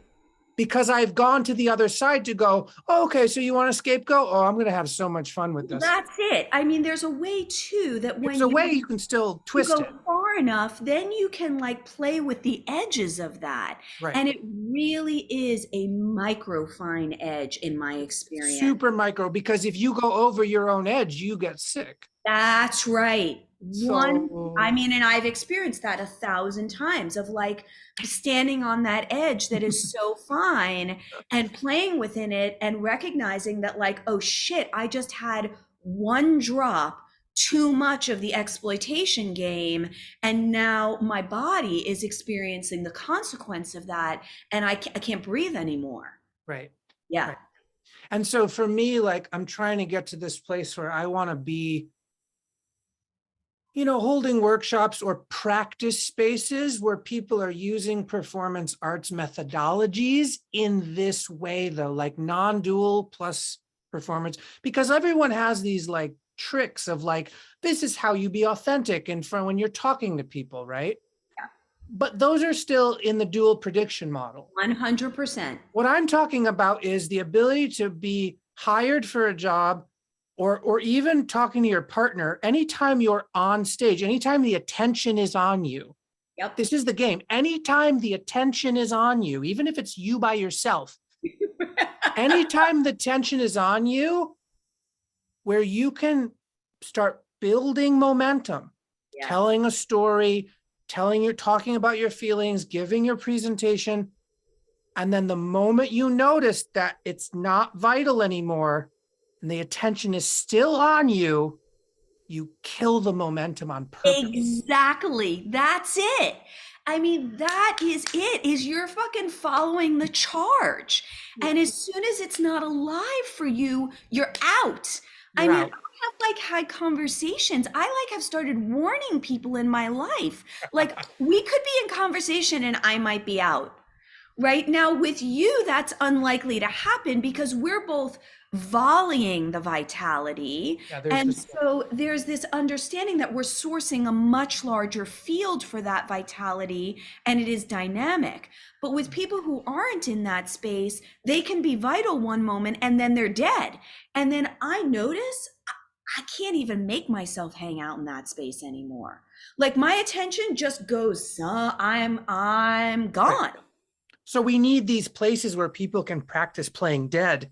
because I've gone to the other side to go, oh, okay, so you want a scapegoat? Oh, I'm going to have so much fun with this. That's it. I mean, there's a way too that when you can still twist it. Go far enough, then you can like play with the edges of that. Right. And it really is a micro fine edge in my experience. Super micro, because if you go over your own edge, you get sick. That's right. I mean, and I've experienced that 1,000 times of like standing on that edge that is so fine and playing within it and recognizing that like, oh shit, I just had one drop too much of the exploitation game. And now my body is experiencing the consequence of that. And I can't breathe anymore. Right. Yeah. Right. And so for me, like, I'm trying to get to this place where I want to be, holding workshops or practice spaces where people are using performance arts methodologies in this way, though, like non-dual plus performance, because everyone has these like tricks of like, this is how you be authentic in front when you're talking to people, right? Yeah. But those are still in the dual prediction model. 100%. What I'm talking about is the ability to be hired for a job, or even talking to your partner, anytime you're on stage, anytime the attention is on you. Yep. This is the game. Anytime the attention is on you, even if it's you by yourself, anytime the attention is on you, where you can start building momentum, Yeah. telling a story, talking about your feelings, giving your presentation. And then the moment you notice that it's not vital anymore, and the attention is still on you, you kill the momentum on purpose. Exactly. That's it. I mean, that is it, is you're fucking following the charge. And as soon as it's not alive for you, you're out. I You're mean, out. I have like had conversations. I like have started warning people in my life. Like we could be in conversation and I might be out. Right now with you, that's unlikely to happen because we're both volleying the vitality. Yeah, there's And this. so there's this understanding that we're sourcing a much larger field for that vitality and it is dynamic. But with people who aren't in that space, they can be vital one moment and then they're dead. And then I notice I can't even make myself hang out in that space anymore. Like my attention just goes, I'm gone. So we need these places where people can practice playing dead.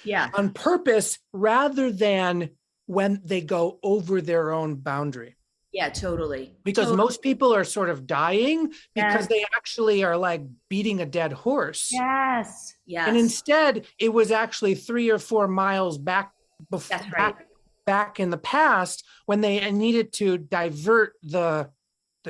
Yeah. On purpose, rather than when they go over their own boundary. Yeah, totally. Because Totally. most people are sort of dying because Yes. they actually are like beating a dead horse. Yes. Yes. And instead, it was actually 3 or 4 miles back before, That's right. back in the past when they needed to divert the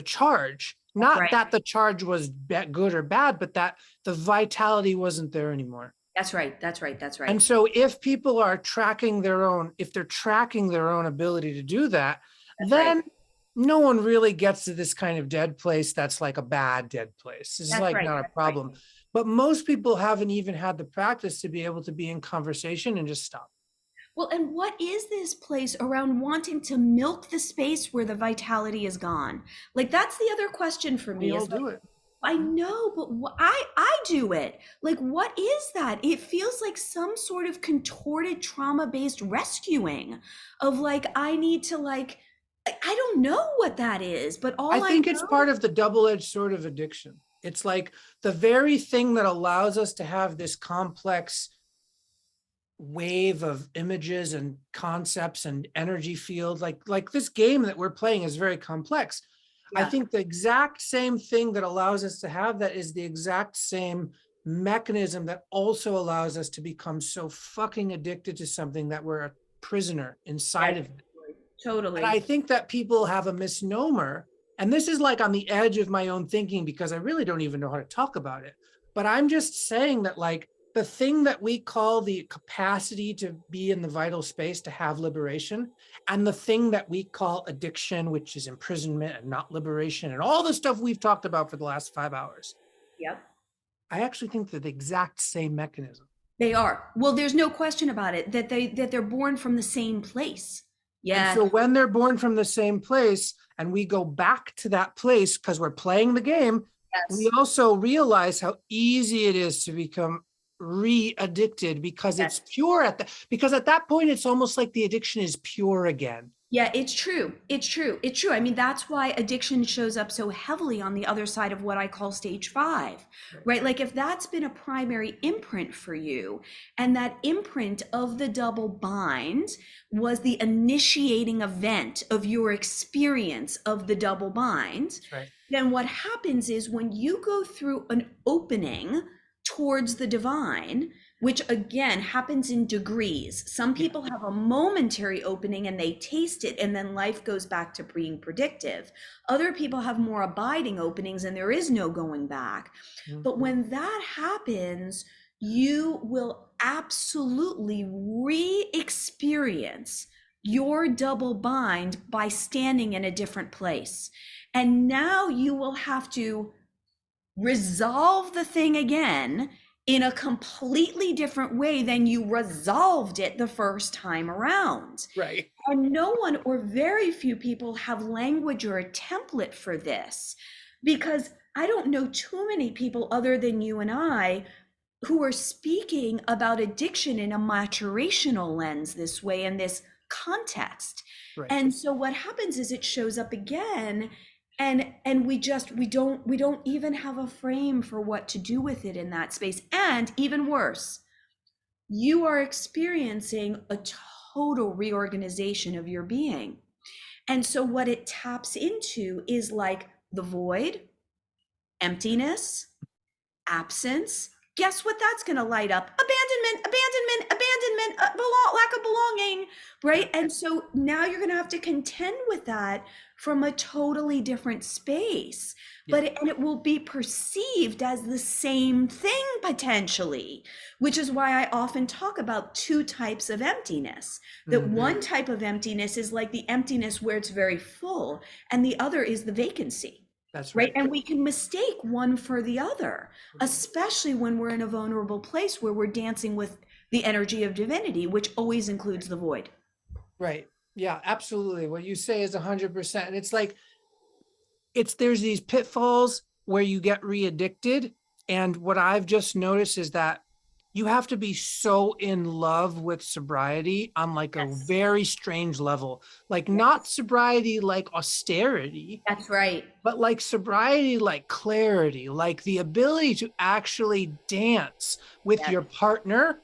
charge. Not right. that the charge was good or bad, but that the vitality wasn't there anymore. That's right. That's right. That's right. And so if people are tracking their own, if they're tracking their own ability to do that, That's then right. no one really gets to this kind of dead place that's like a bad dead place. It's That's like right. not a That's problem. right. But most people haven't even had the practice to be able to be in conversation and just stop. Well, and what is this place around wanting to milk the space where the vitality is gone? Like that's the other question for me. We all Is like, do it. I know, but I do it. Like, what is that? It feels like some sort of contorted trauma-based rescuing of like, I need to like, I don't know what that is, but all I think know, it's part of the double-edged sword of addiction. It's like the very thing that allows us to have this complex wave of images and concepts and energy field, like this game that we're playing is very complex. I Yeah. think the exact same thing that allows us to have that is the exact same mechanism that also allows us to become so fucking addicted to something that we're a prisoner inside of it. Totally. And I think that people have a misnomer, and this is like on the edge of my own thinking because I really don't even know how to talk about it. But I'm just saying that like the thing that we call the capacity to be in the vital space to have liberation, and the thing that we call addiction, which is imprisonment and not liberation, and all the stuff we've talked about for the last 5 hours. Yep. I actually think they're the exact same mechanism. They are. Well, there's no question about it that they're born from the same place. Yeah. And so when they're born from the same place and we go back to that place because we're playing the game, Yes. we also realize how easy it is to become re-addicted because Yes. it's pure because at that point it's almost like the addiction is pure again. Yeah, it's true. It's true. It's true. I mean, that's why addiction shows up so heavily on the other side of what I call stage 5, right? Like if that's been a primary imprint for you, and that imprint of the double bind was the initiating event of your experience of the double bind, Right. then what happens is when you go through an opening towards the divine, which again happens in degrees. Some people have a momentary opening and they taste it and then life goes back to being predictive. Other people have more abiding openings and there is no going back. Mm-hmm. But when that happens, you will absolutely re-experience your double bind by standing in a different place. And now you will have to resolve the thing again in a completely different way than you resolved it the first time around. Right. And no one or very few people have language or a template for this, because I don't know too many people other than you and I who are speaking about addiction in a maturational lens this way, in this context. Right. And so what happens is it shows up again, and we don't even have a frame for what to do with it in that space. And even worse, you are experiencing a total reorganization of your being. And so what it taps into is like the void, emptiness, absence. Guess what that's going to light up? Abandonment, lack of belonging, right? And so now you're going to have to contend with that from a totally different space. Yeah. And it will be perceived as the same thing potentially, which is why I often talk about two types of emptiness. That one type of emptiness is like the emptiness where it's very full, and the other is the vacancy. That's right. And we can mistake one for the other, especially when we're in a vulnerable place where we're dancing with the energy of divinity, which always includes the void. Right. Yeah, absolutely. What you say is 100%. And it's like, there's these pitfalls where you get re-addicted. And what I've just noticed is that you have to be so in love with sobriety on like a very strange level, like not sobriety, like austerity. That's right. But like sobriety, like clarity, like the ability to actually dance with your partner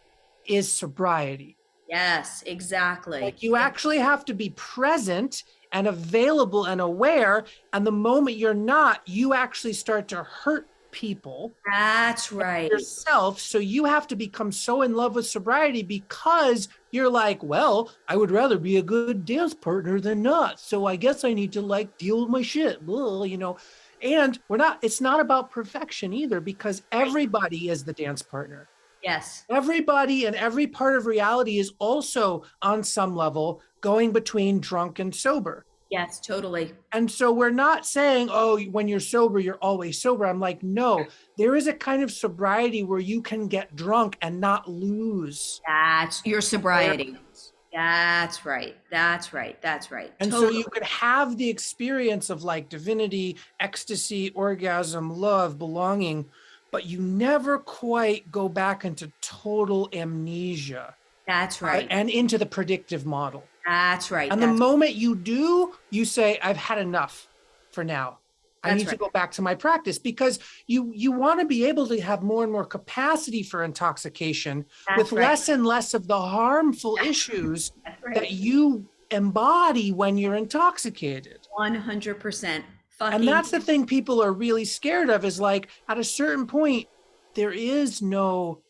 is sobriety. Yes, exactly. Like you actually have to be present and available and aware. And the moment you're not, you actually start to hurt people. That's right. Yourself. So you have to become so in love with sobriety because you're like, well, I would rather be a good dance partner than not. So I guess I need to like deal with my shit, you know. And it's not about perfection either, because everybody is the dance partner. Yes. Everybody and every part of reality is also on some level going between drunk and sober. Yes, totally. And so we're not saying, oh, when you're sober, you're always sober. I'm like, no, there is a kind of sobriety where you can get drunk and not lose. That's your sobriety. That's right. That's right. That's right. And totally. So you could have the experience of like divinity, ecstasy, orgasm, love, belonging, but you never quite go back into total amnesia. That's right. And into the predictive model. That's right. And the moment you do, you say, I've had enough for now. I need to go back to my practice, because you want to be able to have more and more capacity for intoxication with less and less of the harmful issues that you embody when you're intoxicated. 100%. And that's the thing people are really scared of, is like at a certain point, there is no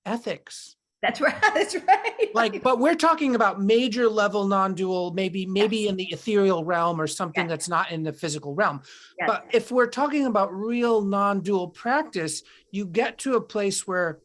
ethics. That's right. That's right. Like, but we're talking about major level non-dual, maybe in the ethereal realm or something that's not in the physical realm. But if we're talking about real non-dual practice, you get to a place where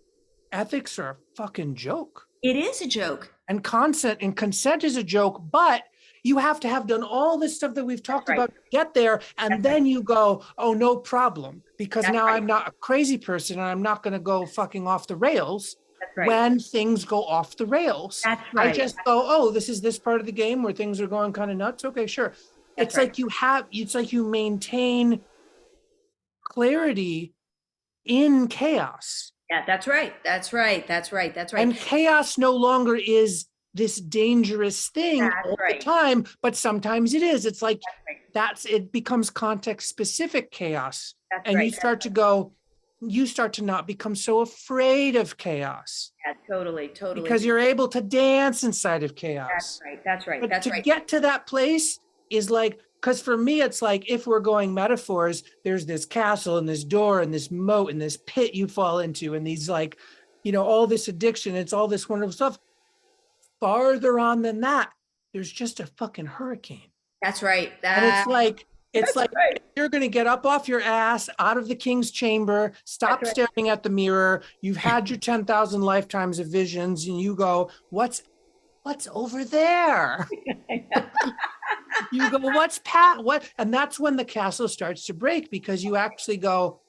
ethics are a fucking joke. It is a joke. And consent is a joke, but you have to have done all this stuff that we've talked about to get there. And then you go, oh, no problem. Because now I'm not a crazy person and I'm not going to go fucking off the rails. When things go off the rails. That's right. I just go, oh, this is this part of the game where things are going kind of nuts. Okay, sure. It's like you maintain clarity in chaos. Yeah, that's right. That's right. That's right. That's right. And chaos no longer is this dangerous thing all the time, but sometimes it is. It's like it becomes context specific chaos. And you start to go, you start to not become so afraid of chaos. Yeah, totally. Because you're able to dance inside of chaos. That's right. But to get to that place is like, because for me, it's like, if we're going metaphors, there's this castle and this door and this moat and this pit you fall into and these like, you know, all this addiction, it's all this wonderful stuff. Farther on than that, there's just a fucking hurricane. That's right. And it's like, you're going to get up off your ass, out of the king's chamber, stop staring at the mirror. You've had your 10,000 lifetimes of visions and you go, what's what's over there? You go, what's what? And that's when the castle starts to break, because you actually go,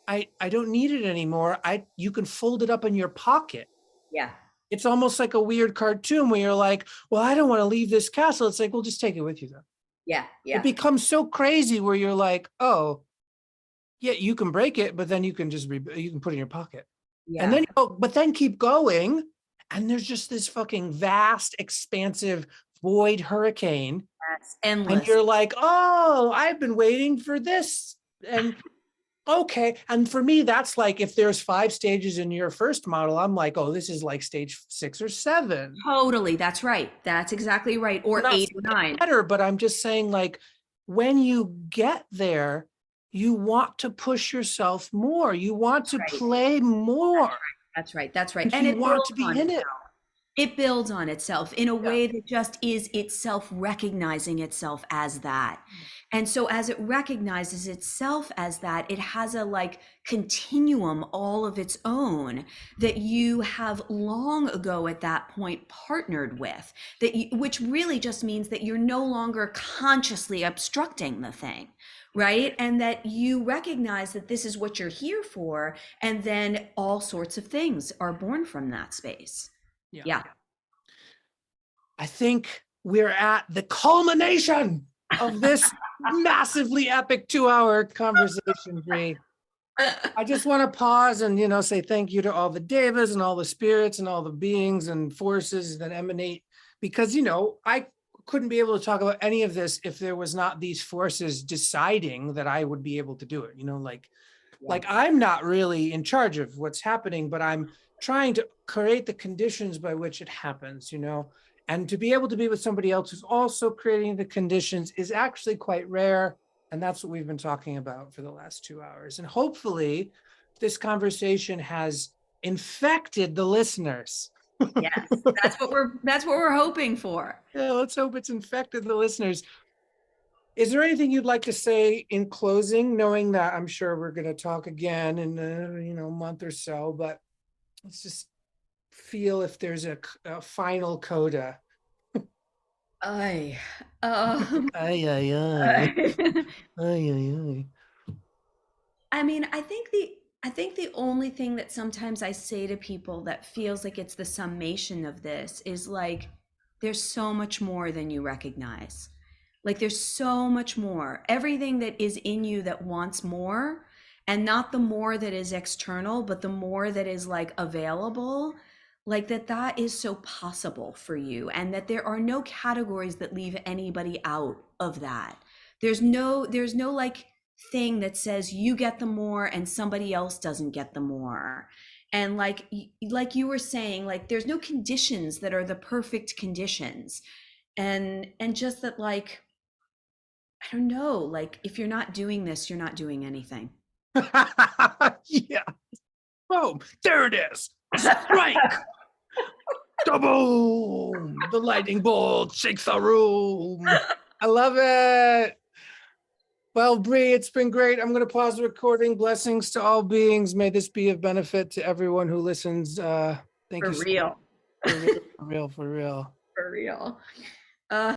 I don't need it anymore. You can fold it up in your pocket. Yeah. It's almost like a weird cartoon where you're like, well, I don't want to leave this castle. It's like, well, just take it with you then. Yeah. Yeah. It becomes so crazy where you're like, oh, yeah, you can break it, but then you can just you can put it in your pocket. Yeah. And then, but then keep going. And there's just this fucking vast, expansive void hurricane. That's endless. And you're like, oh, I've been waiting for this. And okay. And for me, that's like, if there's 5 stages in your first model, I'm like, oh, this is like stage 6 or 7. Totally. That's right. That's exactly right. Or 8 or 9. Better, but I'm just saying, like, when you get there, you want to push yourself more. You want to play more. That's right. That's right. And you want to be in it. It builds on itself in a way that just is itself recognizing itself as that. And so as it recognizes itself as that, it has a like continuum all of its own that you have long ago at that point partnered with, which really just means that you're no longer consciously obstructing the thing, right? And that you recognize that this is what you're here for. And then all sorts of things are born from that space. Yeah. I think we're at the culmination of this massively epic 2-hour conversation, Bree. I just want to pause and, say thank you to all the devas and all the spirits and all the beings and forces that emanate, because, I couldn't be able to talk about any of this if there was not these forces deciding that I would be able to do it, like I'm not really in charge of what's happening, but I'm trying to create the conditions by which it happens, and to be able to be with somebody else who's also creating the conditions is actually quite rare. And that's what we've been talking about for the last 2 hours. And hopefully this conversation has infected the listeners. Yes, that's what we're hoping for. Yeah, let's hope it's infected the listeners. Is there anything you'd like to say in closing, knowing that I'm sure we're going to talk again in a month or so, but let's just feel if there's a final coda. Ay, ay, ay, ay. Ay, ay, ay. I mean, I think the only thing that sometimes I say to people that feels like it's the summation of this is like, there's so much more than you recognize. Like there's so much more. Everything that is in you that wants more, and not the more that is external, but the more that is like available, like that is so possible for you, and that there are no categories that leave anybody out of that. There's no like thing that says you get the more and somebody else doesn't get the more. And like you were saying, like there's no conditions that are the perfect conditions. And just that, like, I don't know, like if you're not doing this, you're not doing anything. Yeah. Boom. There it is. Strike. Boom. The lightning bolt shakes the room. I love it. Well, Bree, it's been great. I'm going to pause the recording. Blessings to all beings. May this be of benefit to everyone who listens. Thank you. For real. For real. For real.